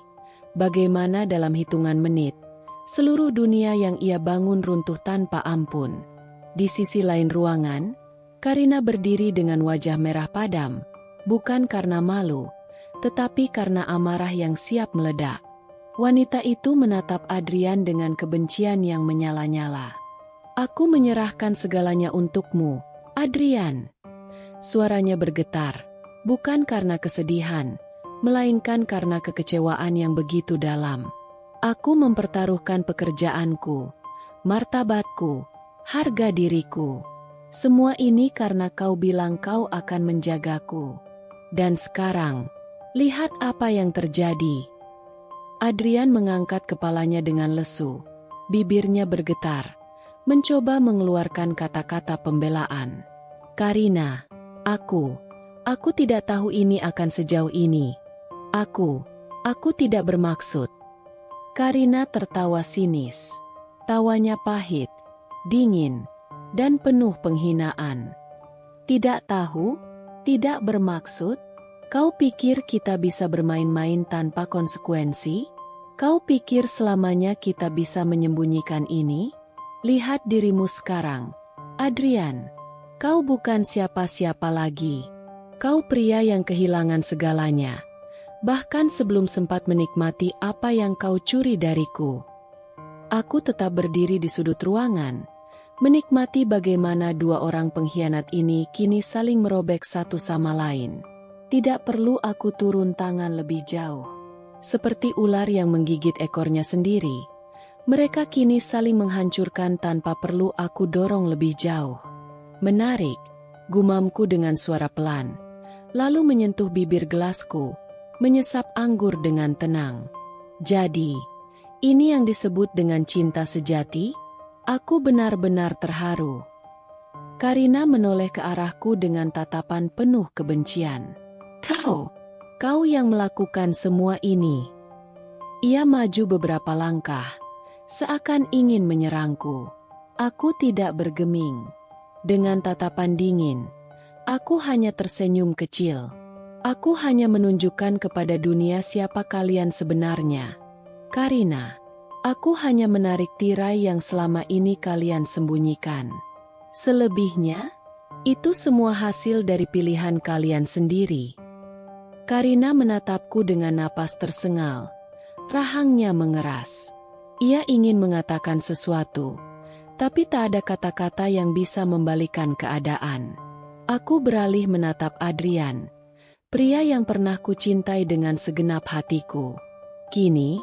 bagaimana dalam hitungan menit, seluruh dunia yang ia bangun runtuh tanpa ampun. Di sisi lain ruangan, Karina berdiri dengan wajah merah padam, bukan karena malu, tetapi karena amarah yang siap meledak. Wanita itu menatap Adrian dengan kebencian yang menyala-nyala. Aku menyerahkan segalanya untukmu, Adrian. Suaranya bergetar, bukan karena kesedihan, melainkan karena kekecewaan yang begitu dalam. Aku mempertaruhkan pekerjaanku, martabatku, harga diriku. Semua ini karena kau bilang kau akan menjagaku. Dan sekarang, lihat apa yang terjadi. Adrian mengangkat kepalanya dengan lesu, bibirnya bergetar, mencoba mengeluarkan kata-kata pembelaan. Karina, Aku tidak tahu ini akan sejauh ini. Aku tidak bermaksud. Karina tertawa sinis. Tawanya pahit, dingin, dan penuh penghinaan. Tidak tahu? Tidak bermaksud? Kau pikir kita bisa bermain-main tanpa konsekuensi? Kau pikir selamanya kita bisa menyembunyikan ini? Lihat dirimu sekarang, Adrian. Kau bukan siapa-siapa lagi. Kau pria yang kehilangan segalanya, bahkan sebelum sempat menikmati apa yang kau curi dariku. Aku tetap berdiri di sudut ruangan, menikmati bagaimana dua orang pengkhianat ini kini saling merobek satu sama lain. Tidak perlu aku turun tangan lebih jauh. Seperti ular yang menggigit ekornya sendiri, mereka kini saling menghancurkan tanpa perlu aku dorong lebih jauh. Menarik, gumamku dengan suara pelan, lalu menyentuh bibir gelasku, menyesap anggur dengan tenang. Jadi, ini yang disebut dengan cinta sejati? Aku benar-benar terharu. Karina menoleh ke arahku dengan tatapan penuh kebencian. Kau yang melakukan semua ini. Ia maju beberapa langkah, seakan ingin menyerangku. Aku tidak bergeming. Dengan tatapan dingin, aku hanya tersenyum kecil. Aku hanya menunjukkan kepada dunia siapa kalian sebenarnya. Karina, aku hanya menarik tirai yang selama ini kalian sembunyikan. Selebihnya, itu semua hasil dari pilihan kalian sendiri. Karina menatapku dengan napas tersengal. Rahangnya mengeras. Ia ingin mengatakan sesuatu, tapi tak ada kata-kata yang bisa membalikan keadaan. Aku beralih menatap Adrian, pria yang pernah kucintai dengan segenap hatiku. Kini,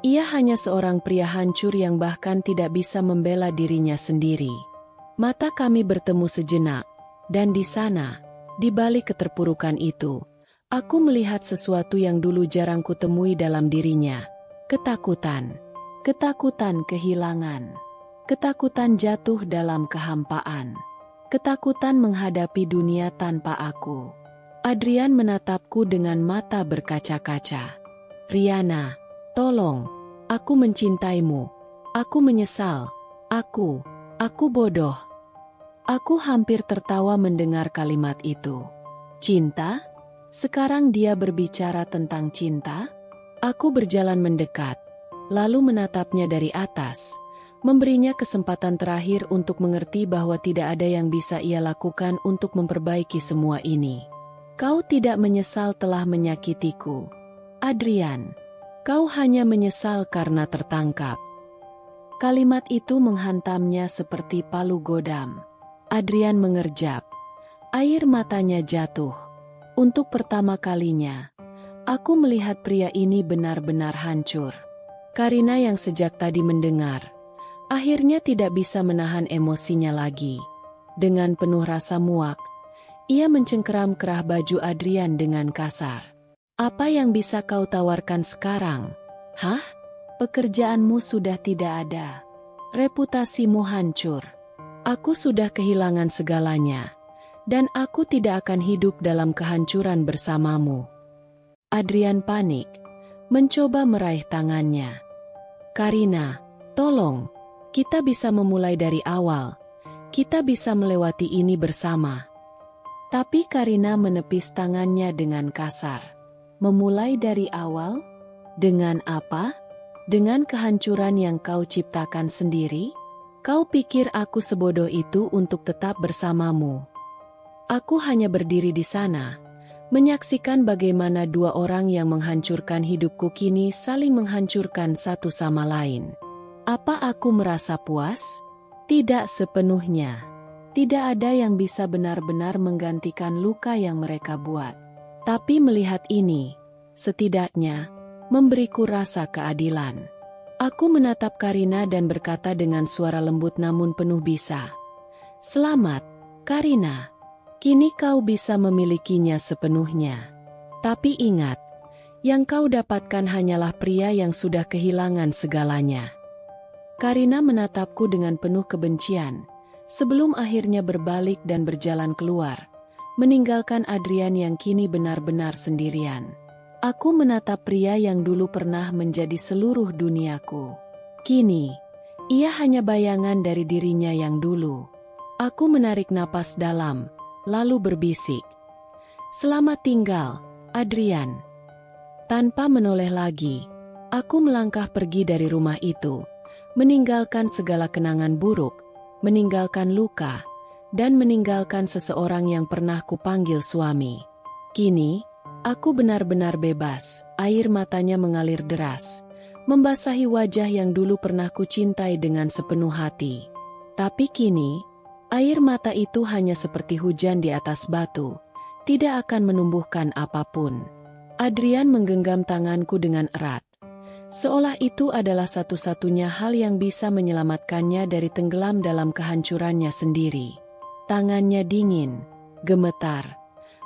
Ia hanya seorang pria hancur yang bahkan tidak bisa membela dirinya sendiri. Mata kami bertemu sejenak, dan di sana, di balik keterpurukan itu, aku melihat sesuatu yang dulu jarang kutemui dalam dirinya. Ketakutan. Ketakutan kehilangan. Ketakutan jatuh dalam kehampaan. Ketakutan menghadapi dunia tanpa aku. Adrian menatapku dengan mata berkaca-kaca. Riana, tolong. Aku mencintaimu. Aku menyesal. Aku bodoh. Aku hampir tertawa mendengar kalimat itu. Cinta? Sekarang dia berbicara tentang cinta? Aku berjalan mendekat, lalu menatapnya dari atas, memberinya kesempatan terakhir untuk mengerti bahwa tidak ada yang bisa ia lakukan untuk memperbaiki semua ini. Kau tidak menyesal telah menyakitiku, Adrian. Kau hanya menyesal karena tertangkap. Kalimat itu menghantamnya seperti palu godam. Adrian mengerjap. Air matanya jatuh. Untuk pertama kalinya, aku melihat pria ini benar-benar hancur. Karina yang sejak tadi mendengar, akhirnya tidak bisa menahan emosinya lagi. Dengan penuh rasa muak, ia mencengkeram kerah baju Adrian dengan kasar. Apa yang bisa kau tawarkan sekarang? Hah? Pekerjaanmu sudah tidak ada. Reputasimu hancur. Aku sudah kehilangan segalanya, dan aku tidak akan hidup dalam kehancuran bersamamu. Adrian panik, mencoba meraih tangannya. Karina, tolong, kita bisa memulai dari awal. Kita bisa melewati ini bersama. Tapi Karina menepis tangannya dengan kasar. Memulai dari awal? Dengan apa? Dengan kehancuran yang kau ciptakan sendiri? Kau pikir aku sebodoh itu untuk tetap bersamamu? Aku hanya berdiri di sana, menyaksikan bagaimana dua orang yang menghancurkan hidupku kini saling menghancurkan satu sama lain. Apa aku merasa puas? Tidak sepenuhnya. Tidak ada yang bisa benar-benar menggantikan luka yang mereka buat. Tapi melihat ini, setidaknya, memberiku rasa keadilan. Aku menatap Karina dan berkata dengan suara lembut namun penuh bisa. Selamat, Karina. Kini kau bisa memilikinya sepenuhnya. Tapi ingat, yang kau dapatkan hanyalah pria yang sudah kehilangan segalanya. Karina menatapku dengan penuh kebencian, sebelum akhirnya berbalik dan berjalan keluar, meninggalkan Adrian yang kini benar-benar sendirian. Aku menatap pria yang dulu pernah menjadi seluruh duniaku. Kini, ia hanya bayangan dari dirinya yang dulu. Aku menarik napas dalam, lalu berbisik. Selamat tinggal, Adrian. Tanpa menoleh lagi, aku melangkah pergi dari rumah itu, meninggalkan segala kenangan buruk, meninggalkan luka, dan meninggalkan seseorang yang pernah kupanggil suami. Kini, aku benar-benar bebas. Air matanya mengalir deras, membasahi wajah yang dulu pernah kucintai dengan sepenuh hati. Tapi kini, air mata itu hanya seperti hujan di atas batu, tidak akan menumbuhkan apapun. Adrian menggenggam tanganku dengan erat, seolah itu adalah satu-satunya hal yang bisa menyelamatkannya dari tenggelam dalam kehancurannya sendiri. Tangannya dingin, gemetar,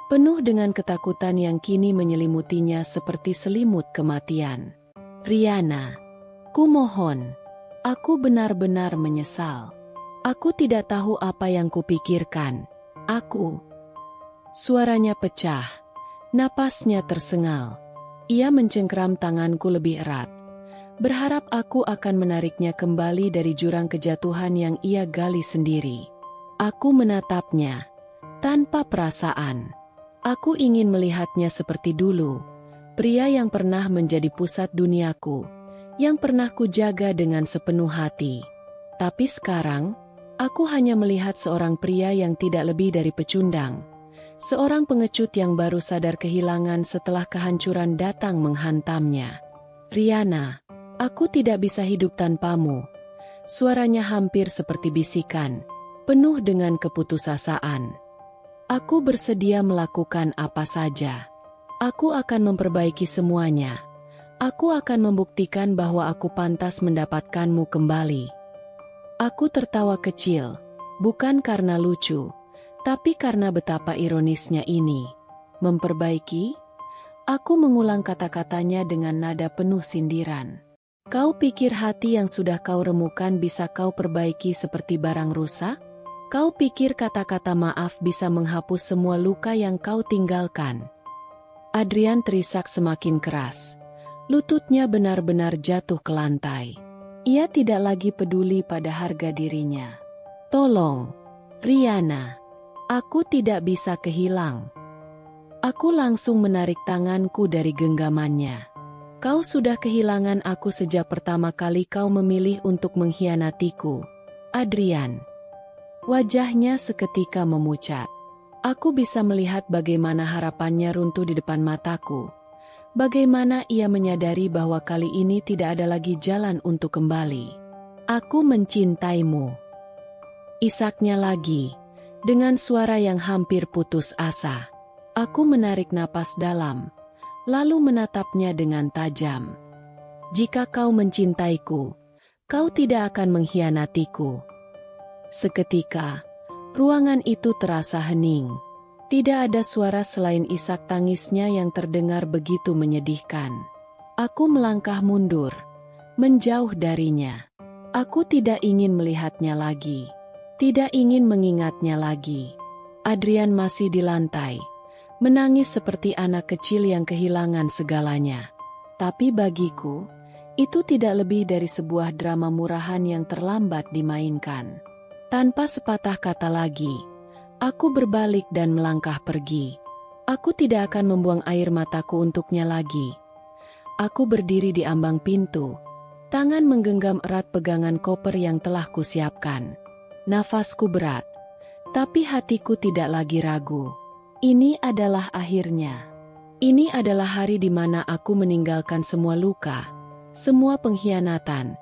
penuh dengan ketakutan yang kini menyelimutinya seperti selimut kematian. Riana, kumohon, aku benar-benar menyesal. Aku tidak tahu apa yang kupikirkan. Suaranya pecah, napasnya tersengal. Ia mencengkeram tanganku lebih erat, berharap aku akan menariknya kembali dari jurang kejatuhan yang ia gali sendiri. Aku menatapnya, tanpa perasaan. Aku ingin melihatnya seperti dulu, pria yang pernah menjadi pusat duniaku, yang pernah kujaga dengan sepenuh hati. Tapi sekarang, aku hanya melihat seorang pria yang tidak lebih dari pecundang. Seorang pengecut yang baru sadar kehilangan setelah kehancuran datang menghantamnya. Riana, aku tidak bisa hidup tanpamu. Suaranya hampir seperti bisikan, penuh dengan keputusasaan. Aku bersedia melakukan apa saja. Aku akan memperbaiki semuanya. Aku akan membuktikan bahwa aku pantas mendapatkanmu kembali. Aku tertawa kecil, bukan karena lucu, tapi karena betapa ironisnya ini. Memperbaiki? Aku mengulang kata-katanya dengan nada penuh sindiran. Kau pikir hati yang sudah kau remukan bisa kau perbaiki seperti barang rusak? Kau pikir kata-kata maaf bisa menghapus semua luka yang kau tinggalkan? Adrian terisak semakin keras. Lututnya benar-benar jatuh ke lantai. Ia tidak lagi peduli pada harga dirinya. Tolong, Riana. Aku tidak bisa kehilang. Aku langsung menarik tanganku dari genggamannya. Kau sudah kehilangan aku sejak pertama kali kau memilih untuk mengkhianatiku, Adrian. Wajahnya seketika memucat. Aku bisa melihat bagaimana harapannya runtuh di depan mataku. Bagaimana ia menyadari bahwa kali ini tidak ada lagi jalan untuk kembali. Aku mencintaimu. Isaknya lagi, dengan suara yang hampir putus asa. Aku menarik napas dalam, lalu menatapnya dengan tajam. Jika kau mencintaiku, kau tidak akan mengkhianatiku. Seketika, ruangan itu terasa hening. Tidak ada suara selain isak tangisnya yang terdengar begitu menyedihkan. Aku melangkah mundur, menjauh darinya. Aku tidak ingin melihatnya lagi. Tidak ingin mengingatnya lagi. Adrian masih di lantai, menangis seperti anak kecil yang kehilangan segalanya. Tapi bagiku, itu tidak lebih dari sebuah drama murahan yang terlambat dimainkan. Tanpa sepatah kata lagi, aku berbalik dan melangkah pergi. Aku tidak akan membuang air mataku untuknya lagi. Aku berdiri di ambang pintu, tangan menggenggam erat pegangan koper yang telah kusiapkan. Nafasku berat, tapi hatiku tidak lagi ragu. Ini adalah akhirnya. Ini adalah hari di mana aku meninggalkan semua luka, semua pengkhianatan,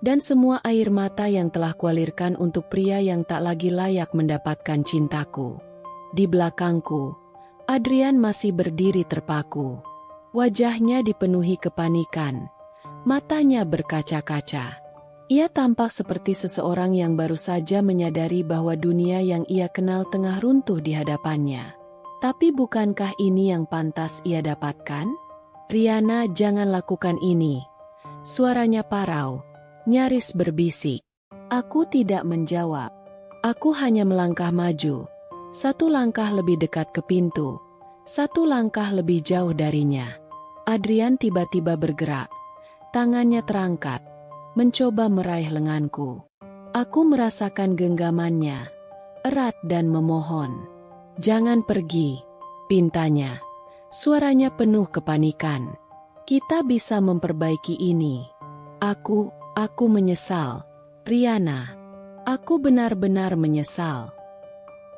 dan semua air mata yang telah kualirkan untuk pria yang tak lagi layak mendapatkan cintaku. Di belakangku, Adrian masih berdiri terpaku. Wajahnya dipenuhi kepanikan, matanya berkaca-kaca. Ia tampak seperti seseorang yang baru saja menyadari bahwa dunia yang ia kenal tengah runtuh di hadapannya. Tapi bukankah ini yang pantas ia dapatkan? Riana, jangan lakukan ini. Suaranya parau, nyaris berbisik. Aku tidak menjawab. Aku hanya melangkah maju. Satu langkah lebih dekat ke pintu. Satu langkah lebih jauh darinya. Adrian tiba-tiba bergerak. Tangannya terangkat, mencoba meraih lenganku. Aku merasakan genggamannya, erat dan memohon. Jangan pergi, pintanya. Suaranya penuh kepanikan. Kita bisa memperbaiki ini. Aku menyesal, Riana. Aku benar-benar menyesal.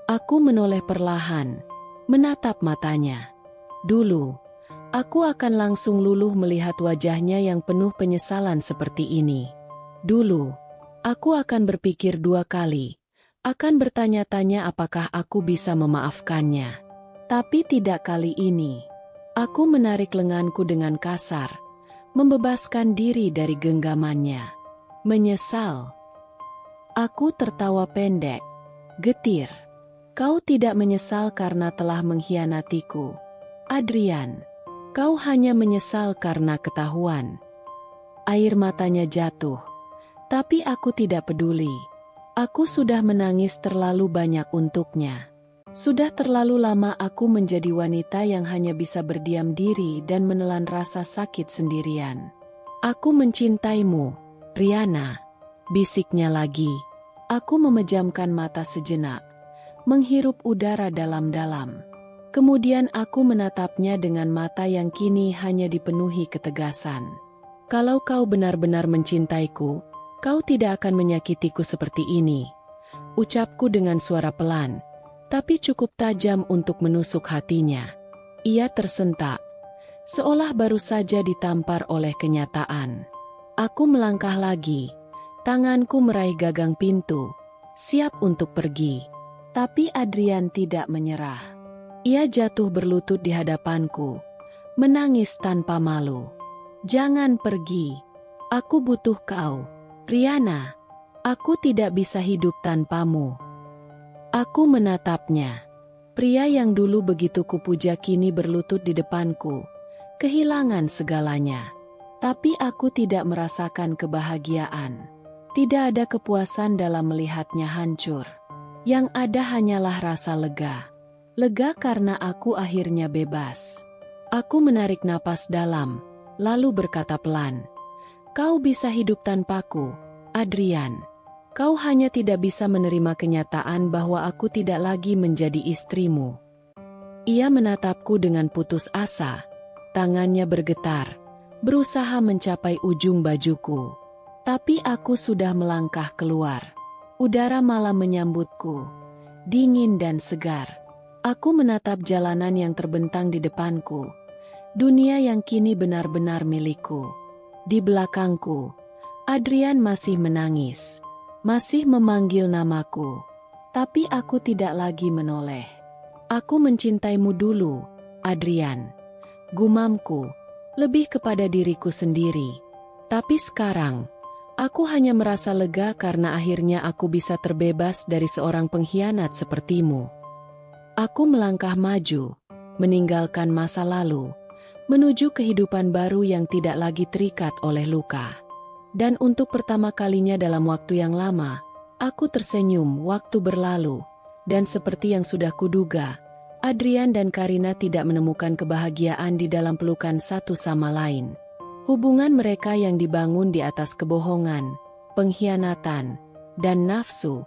Aku menoleh perlahan, menatap matanya. Dulu, aku akan langsung luluh melihat wajahnya yang penuh penyesalan seperti ini. Dulu, aku akan berpikir dua kali, akan bertanya-tanya apakah aku bisa memaafkannya. Tapi tidak kali ini. Aku menarik lenganku dengan kasar, membebaskan diri dari genggamannya. Menyesal. Aku tertawa pendek, getir. Kau tidak menyesal karena telah mengkhianatiku, Adrian. Kau hanya menyesal karena ketahuan. Air matanya jatuh, tapi aku tidak peduli. Aku sudah menangis terlalu banyak untuknya. Sudah terlalu lama aku menjadi wanita yang hanya bisa berdiam diri dan menelan rasa sakit sendirian. Aku mencintaimu, Riana, bisiknya lagi. Aku memejamkan mata sejenak, menghirup udara dalam-dalam. Kemudian aku menatapnya dengan mata yang kini hanya dipenuhi ketegasan. Kalau kau benar-benar mencintaiku, kau tidak akan menyakitiku seperti ini. Ucapku dengan suara pelan, tapi cukup tajam untuk menusuk hatinya. Ia tersentak, seolah baru saja ditampar oleh kenyataan. Aku melangkah lagi, tanganku meraih gagang pintu, siap untuk pergi. Tapi Adrian tidak menyerah. Ia jatuh berlutut di hadapanku, menangis tanpa malu. Jangan pergi. Aku butuh kau. Riana, aku tidak bisa hidup tanpamu. Aku menatapnya. Pria yang dulu begitu kupuja kini berlutut di depanku. Kehilangan segalanya. Tapi aku tidak merasakan kebahagiaan. Tidak ada kepuasan dalam melihatnya hancur. Yang ada hanyalah rasa lega. Lega karena aku akhirnya bebas. Aku menarik napas dalam, lalu berkata pelan, "Kau bisa hidup tanpaku, Adrian. Kau hanya tidak bisa menerima kenyataan bahwa aku tidak lagi menjadi istrimu." Ia menatapku dengan putus asa, tangannya bergetar, berusaha mencapai ujung bajuku. Tapi aku sudah melangkah keluar. Udara malam menyambutku, dingin dan segar. Aku menatap jalanan yang terbentang di depanku. Dunia yang kini benar-benar milikku. Di belakangku, Adrian masih menangis. Masih memanggil namaku. Tapi aku tidak lagi menoleh. "Aku mencintaimu dulu, Adrian." Gumamku, lebih kepada diriku sendiri. Tapi sekarang, aku hanya merasa lega karena akhirnya aku bisa terbebas dari seorang pengkhianat sepertimu. Aku melangkah maju, meninggalkan masa lalu, menuju kehidupan baru yang tidak lagi terikat oleh luka. Dan untuk pertama kalinya dalam waktu yang lama, aku tersenyum waktu berlalu, dan seperti yang sudah kuduga, Adrian dan Karina tidak menemukan kebahagiaan di dalam pelukan satu sama lain. Hubungan mereka yang dibangun di atas kebohongan, pengkhianatan, dan nafsu,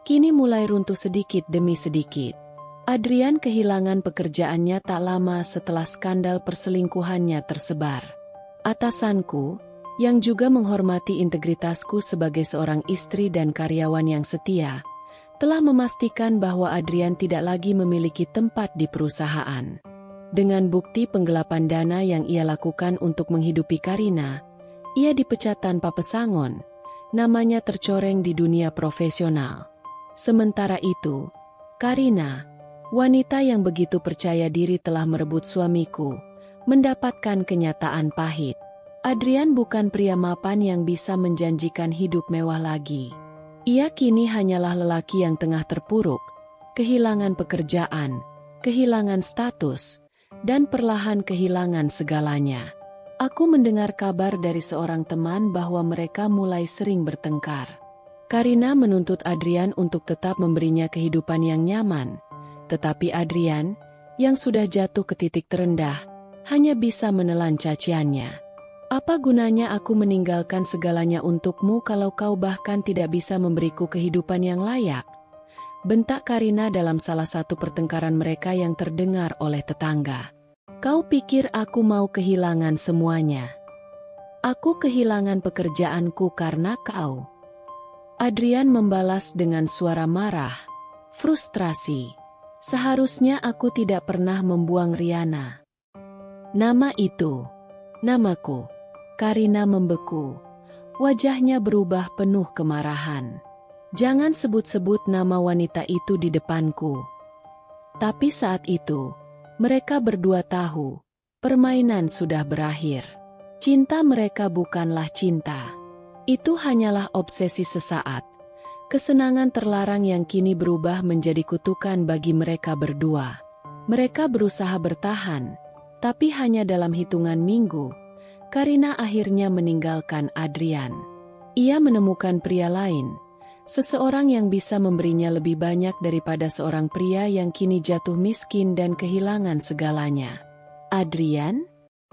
kini mulai runtuh sedikit demi sedikit. Adrian kehilangan pekerjaannya tak lama setelah skandal perselingkuhannya tersebar. Atasanku, yang juga menghormati integritasku sebagai seorang istri dan karyawan yang setia, telah memastikan bahwa Adrian tidak lagi memiliki tempat di perusahaan. Dengan bukti penggelapan dana yang ia lakukan untuk menghidupi Karina, ia dipecat tanpa pesangon, namanya tercoreng di dunia profesional. Sementara itu, Karina, wanita yang begitu percaya diri telah merebut suamiku, mendapatkan kenyataan pahit. Adrian bukan pria mapan yang bisa menjanjikan hidup mewah lagi. Ia kini hanyalah lelaki yang tengah terpuruk, kehilangan pekerjaan, kehilangan status, dan perlahan kehilangan segalanya. Aku mendengar kabar dari seorang teman bahwa mereka mulai sering bertengkar. Karina menuntut Adrian untuk tetap memberinya kehidupan yang nyaman. Tetapi Adrian, yang sudah jatuh ke titik terendah, hanya bisa menelan caciannya. "Apa gunanya aku meninggalkan segalanya untukmu kalau kau bahkan tidak bisa memberiku kehidupan yang layak?" bentak Karina dalam salah satu pertengkaran mereka yang terdengar oleh tetangga. "Kau pikir aku mau kehilangan semuanya? Aku kehilangan pekerjaanku karena kau." Adrian membalas dengan suara marah, frustrasi. "Seharusnya aku tidak pernah membuang Riana. Nama itu, namaku." Karina membeku. Wajahnya berubah penuh kemarahan. "Jangan sebut-sebut nama wanita itu di depanku." Tapi saat itu, mereka berdua tahu, permainan sudah berakhir. Cinta mereka bukanlah cinta. Itu hanyalah obsesi sesaat. Kesenangan terlarang yang kini berubah menjadi kutukan bagi mereka berdua. Mereka berusaha bertahan, tapi hanya dalam hitungan minggu, Karina akhirnya meninggalkan Adrian. Ia menemukan pria lain, seseorang yang bisa memberinya lebih banyak daripada seorang pria yang kini jatuh miskin dan kehilangan segalanya. Adrian?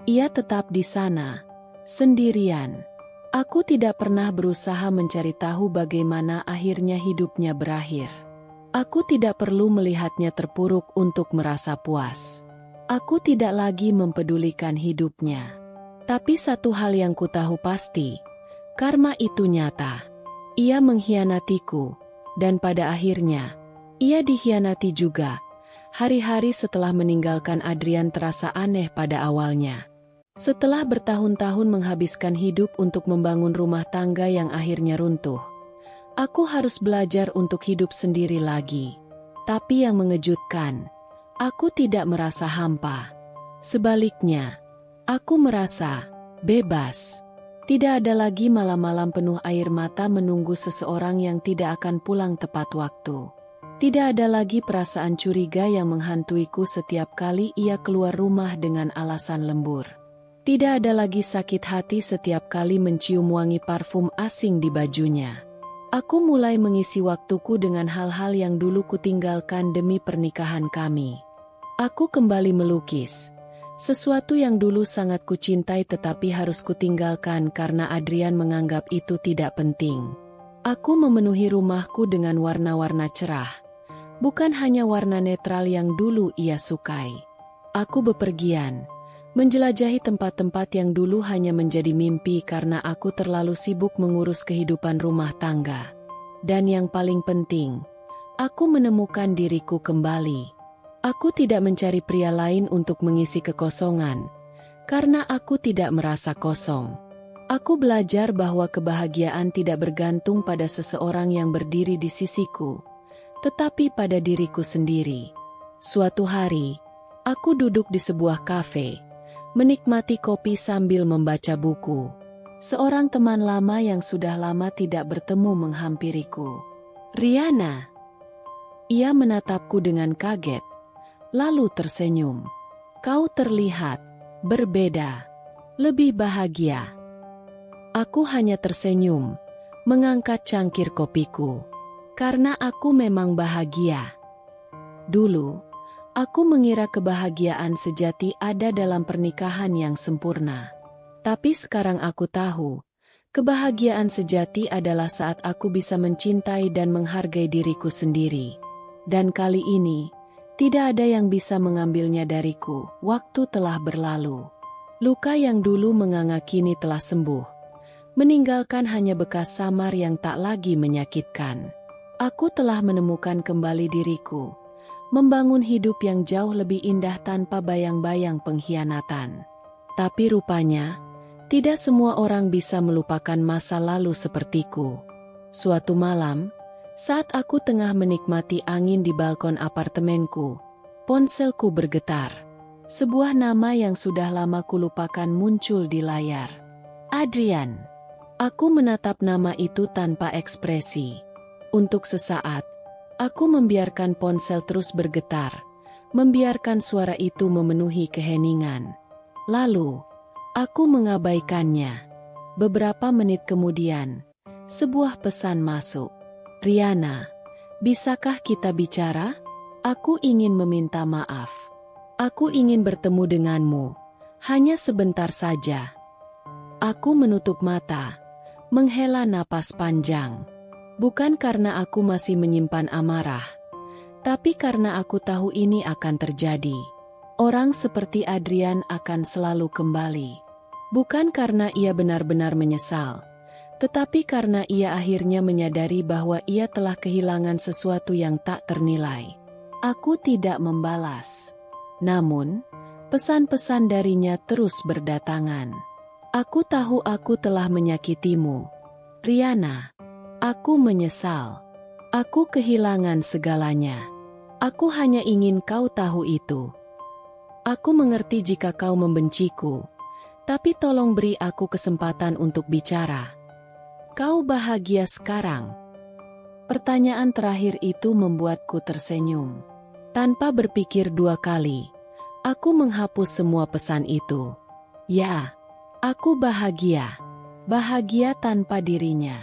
Ia tetap di sana, sendirian. Aku tidak pernah berusaha mencari tahu bagaimana akhirnya hidupnya berakhir. Aku tidak perlu melihatnya terpuruk untuk merasa puas. Aku tidak lagi mempedulikan hidupnya. Tapi satu hal yang ku tahu pasti, karma itu nyata. Ia mengkhianatiku, dan pada akhirnya, ia dikhianati juga. Hari-hari setelah meninggalkan Adrian terasa aneh pada awalnya. Setelah bertahun-tahun menghabiskan hidup untuk membangun rumah tangga yang akhirnya runtuh, aku harus belajar untuk hidup sendiri lagi. Tapi yang mengejutkan, aku tidak merasa hampa. Sebaliknya, aku merasa Bebas. Tidak ada lagi malam-malam penuh air mata menunggu seseorang yang tidak akan pulang tepat waktu. Tidak ada lagi perasaan curiga yang menghantuiku setiap kali ia keluar rumah dengan alasan lembur. Tidak ada lagi sakit hati setiap kali mencium wangi parfum asing di bajunya. Aku mulai mengisi waktuku dengan hal-hal yang dulu kutinggalkan demi pernikahan kami. Aku kembali melukis. Sesuatu yang dulu sangat kucintai tetapi harus kutinggalkan karena Adrian menganggap itu tidak penting. Aku memenuhi rumahku dengan warna-warna cerah. Bukan hanya warna netral yang dulu ia sukai. Aku bepergian, menjelajahi tempat-tempat yang dulu hanya menjadi mimpi karena aku terlalu sibuk mengurus kehidupan rumah tangga. Dan yang paling penting, aku menemukan diriku kembali. Aku tidak mencari pria lain untuk mengisi kekosongan, karena aku tidak merasa kosong. Aku belajar bahwa kebahagiaan tidak bergantung pada seseorang yang berdiri di sisiku, tetapi pada diriku sendiri. Suatu hari, aku duduk di sebuah kafe, menikmati kopi sambil membaca buku. Seorang teman lama yang sudah lama tidak bertemu menghampiriku. "Riana." Ia menatapku dengan kaget. Lalu tersenyum. "Kau terlihat berbeda, lebih bahagia." Aku hanya tersenyum, mengangkat cangkir kopiku. Karena aku memang bahagia. Dulu, aku mengira kebahagiaan sejati ada dalam pernikahan yang sempurna. Tapi sekarang aku tahu, kebahagiaan sejati adalah saat aku bisa mencintai dan menghargai diriku sendiri. Dan kali ini, tidak ada yang bisa mengambilnya dariku. Waktu telah berlalu. Luka yang dulu menganga kini telah sembuh, meninggalkan hanya bekas samar yang tak lagi menyakitkan. Aku telah menemukan kembali diriku, membangun hidup yang jauh lebih indah tanpa bayang-bayang pengkhianatan. Tapi rupanya, tidak semua orang bisa melupakan masa lalu sepertiku. Suatu malam, saat aku tengah menikmati angin di balkon apartemenku, ponselku bergetar. Sebuah nama yang sudah lama kulupakan muncul di layar. Adrian. Aku menatap nama itu tanpa ekspresi. Untuk sesaat, aku membiarkan ponsel terus bergetar, membiarkan suara itu memenuhi keheningan. Lalu, aku mengabaikannya. Beberapa menit kemudian, sebuah pesan masuk. "Riana, bisakah kita bicara? Aku ingin meminta maaf. Aku ingin bertemu denganmu, hanya sebentar saja." Aku menutup mata, menghela napas panjang. Bukan karena aku masih menyimpan amarah, tapi karena aku tahu ini akan terjadi. Orang seperti Adrian akan selalu kembali. Bukan karena ia benar-benar menyesal, tetapi karena ia akhirnya menyadari bahwa ia telah kehilangan sesuatu yang tak ternilai. Aku tidak membalas. Namun, pesan-pesan darinya terus berdatangan. "Aku tahu aku telah menyakitimu, Riana. Aku menyesal. Aku kehilangan segalanya. Aku hanya ingin kau tahu itu. Aku mengerti jika kau membenciku, tapi tolong beri aku kesempatan untuk bicara. Kau bahagia sekarang?" Pertanyaan terakhir itu membuatku tersenyum. Tanpa berpikir dua kali, aku menghapus semua pesan itu. Ya, aku bahagia. Bahagia tanpa dirinya.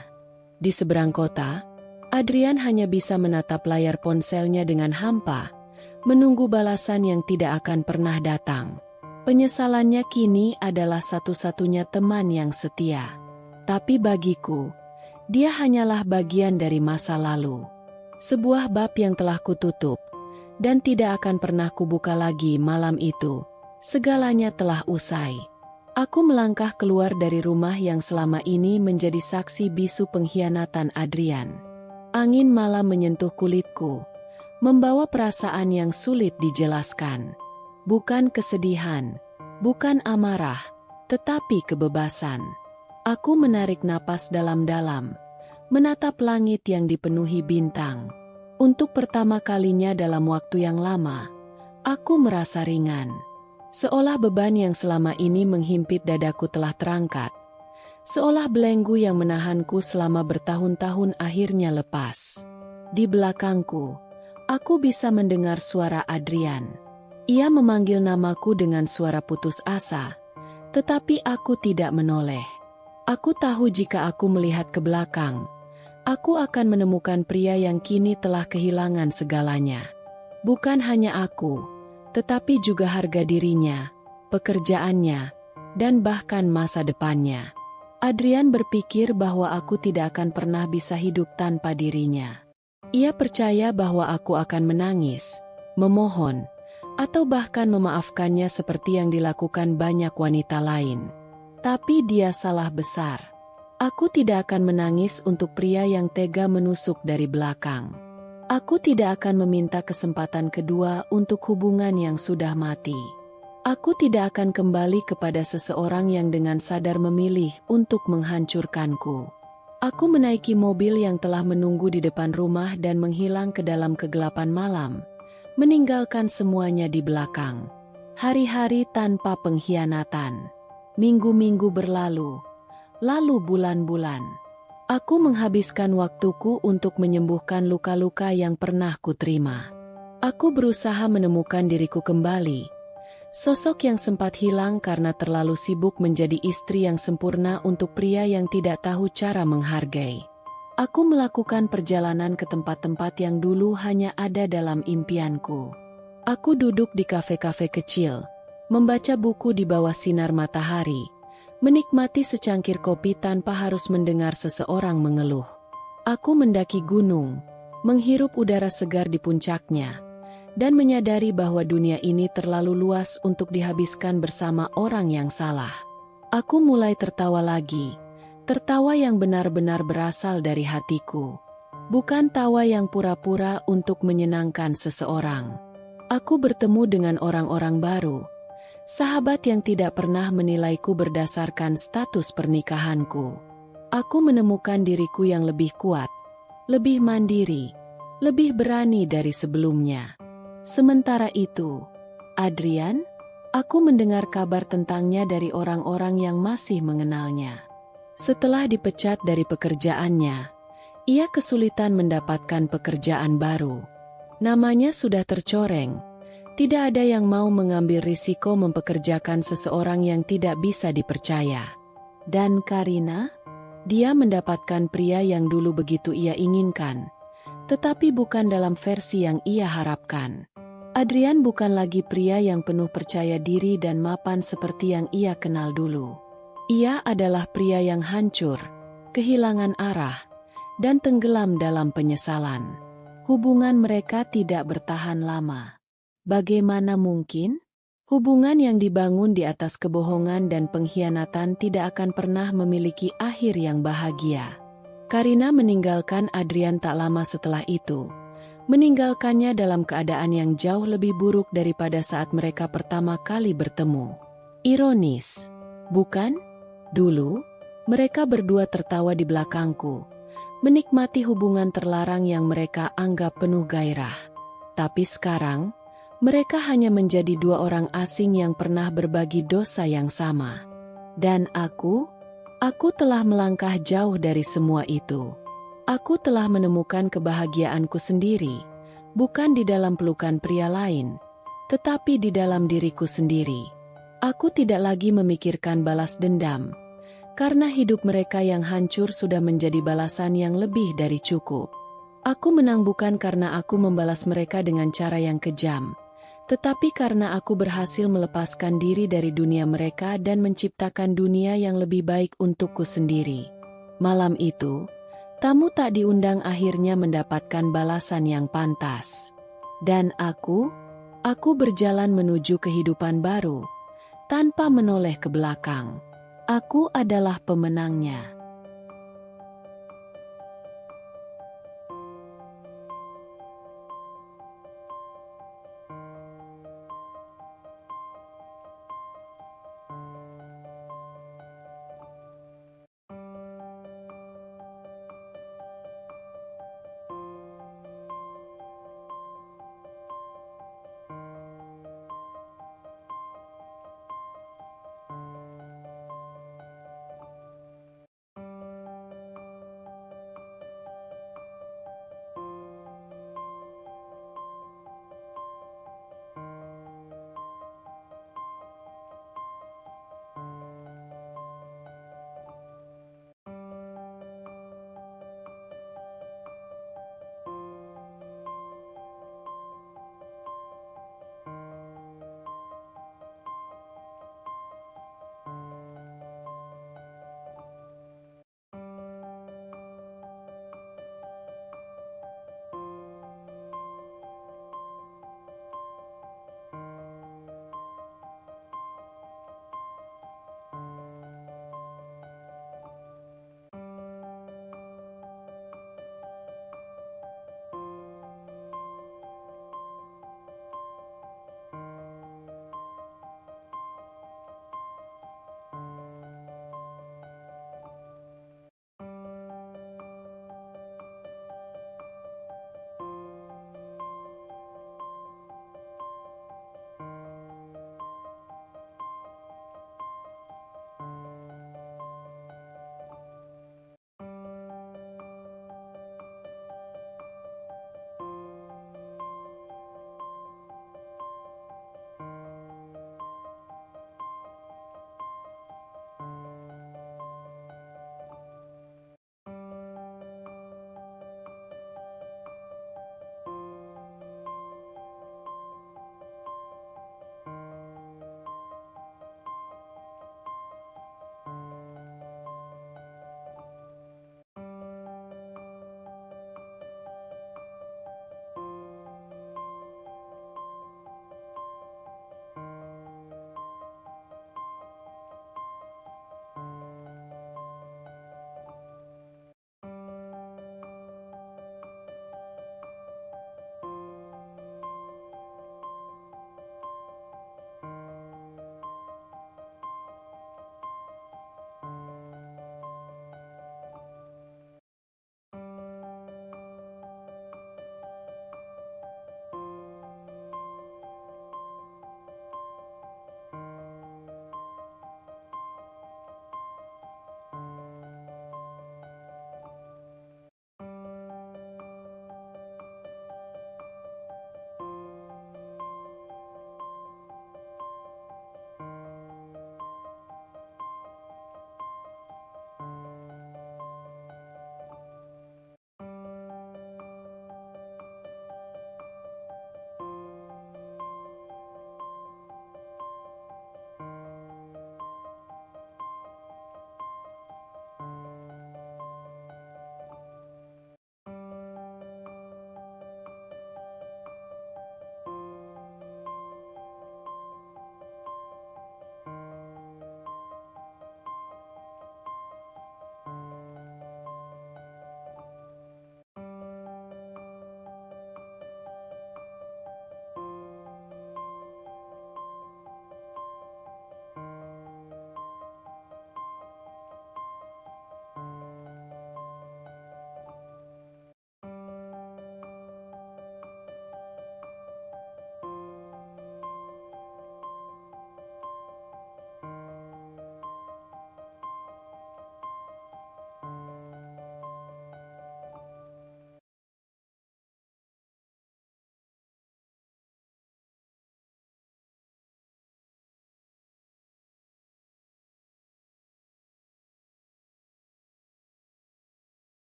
Di seberang kota, Adrian hanya bisa menatap layar ponselnya dengan hampa, menunggu balasan yang tidak akan pernah datang. Penyesalannya kini adalah satu-satunya teman yang setia. Tapi bagiku, dia hanyalah bagian dari masa lalu. Sebuah bab yang telah kututup, dan tidak akan pernah kubuka lagi malam itu. Segalanya telah usai. Aku melangkah keluar dari rumah yang selama ini menjadi saksi bisu pengkhianatan Adrian. Angin malam menyentuh kulitku, membawa perasaan yang sulit dijelaskan. Bukan kesedihan, bukan amarah, tetapi kebebasan. Aku menarik napas dalam-dalam, menatap langit yang dipenuhi bintang. Untuk pertama kalinya dalam waktu yang lama, aku merasa ringan. Seolah beban yang selama ini menghimpit dadaku telah terangkat. Seolah belenggu yang menahanku selama bertahun-tahun akhirnya lepas. Di belakangku, aku bisa mendengar suara Adrian. Ia memanggil namaku dengan suara putus asa, tetapi aku tidak menoleh. Aku tahu jika aku melihat ke belakang, aku akan menemukan pria yang kini telah kehilangan segalanya. Bukan hanya aku, tetapi juga harga dirinya, pekerjaannya, dan bahkan masa depannya. Adrian berpikir bahwa aku tidak akan pernah bisa hidup tanpa dirinya. Ia percaya bahwa aku akan menangis, memohon, atau bahkan memaafkannya seperti yang dilakukan banyak wanita lain. Tapi dia salah besar. Aku tidak akan menangis untuk pria yang tega menusuk dari belakang. Aku tidak akan meminta kesempatan kedua untuk hubungan yang sudah mati. Aku tidak akan kembali kepada seseorang yang dengan sadar memilih untuk menghancurkanku. Aku menaiki mobil yang telah menunggu di depan rumah dan menghilang ke dalam kegelapan malam, meninggalkan semuanya di belakang. Hari-hari tanpa pengkhianatan. Minggu-minggu berlalu, lalu bulan-bulan. Aku menghabiskan waktuku untuk menyembuhkan luka-luka yang pernah kuterima. Aku berusaha menemukan diriku kembali. Sosok yang sempat hilang karena terlalu sibuk menjadi istri yang sempurna untuk pria yang tidak tahu cara menghargai. Aku melakukan perjalanan ke tempat-tempat yang dulu hanya ada dalam impianku. Aku duduk di kafe-kafe kecil, membaca buku di bawah sinar matahari, menikmati secangkir kopi tanpa harus mendengar seseorang mengeluh. Aku mendaki gunung, menghirup udara segar di puncaknya, dan menyadari bahwa dunia ini terlalu luas untuk dihabiskan bersama orang yang salah. Aku mulai tertawa lagi, tertawa yang benar-benar berasal dari hatiku, bukan tawa yang pura-pura untuk menyenangkan seseorang. Aku bertemu dengan orang-orang baru, sahabat yang tidak pernah menilaiku berdasarkan status pernikahanku. Aku menemukan diriku yang lebih kuat, lebih mandiri, lebih berani dari sebelumnya. Sementara itu, Adrian, aku mendengar kabar tentangnya dari orang-orang yang masih mengenalnya. Setelah dipecat dari pekerjaannya, ia kesulitan mendapatkan pekerjaan baru. Namanya sudah tercoreng. Tidak ada yang mau mengambil risiko mempekerjakan seseorang yang tidak bisa dipercaya. Dan Karina, dia mendapatkan pria yang dulu begitu ia inginkan, tetapi bukan dalam versi yang ia harapkan. Adrian bukan lagi pria yang penuh percaya diri dan mapan seperti yang ia kenal dulu. Ia adalah pria yang hancur, kehilangan arah, dan tenggelam dalam penyesalan. Hubungan mereka tidak bertahan lama. Bagaimana mungkin? Hubungan yang dibangun di atas kebohongan dan pengkhianatan tidak akan pernah memiliki akhir yang bahagia. Karina meninggalkan Adrian tak lama setelah itu. Meninggalkannya dalam keadaan yang jauh lebih buruk daripada saat mereka pertama kali bertemu. Ironis, bukan? Dulu, mereka berdua tertawa di belakangku, menikmati hubungan terlarang yang mereka anggap penuh gairah. Tapi sekarang, mereka hanya menjadi dua orang asing yang pernah berbagi dosa yang sama. Dan aku telah melangkah jauh dari semua itu. Aku telah menemukan kebahagiaanku sendiri, bukan di dalam pelukan pria lain, tetapi di dalam diriku sendiri. Aku tidak lagi memikirkan balas dendam, karena hidup mereka yang hancur sudah menjadi balasan yang lebih dari cukup. Aku menang bukan karena aku membalas mereka dengan cara yang kejam, tetapi karena aku berhasil melepaskan diri dari dunia mereka dan menciptakan dunia yang lebih baik untukku sendiri. Malam itu, tamu tak diundang akhirnya mendapatkan balasan yang pantas. Dan aku berjalan menuju kehidupan baru, tanpa menoleh ke belakang. Aku adalah pemenangnya.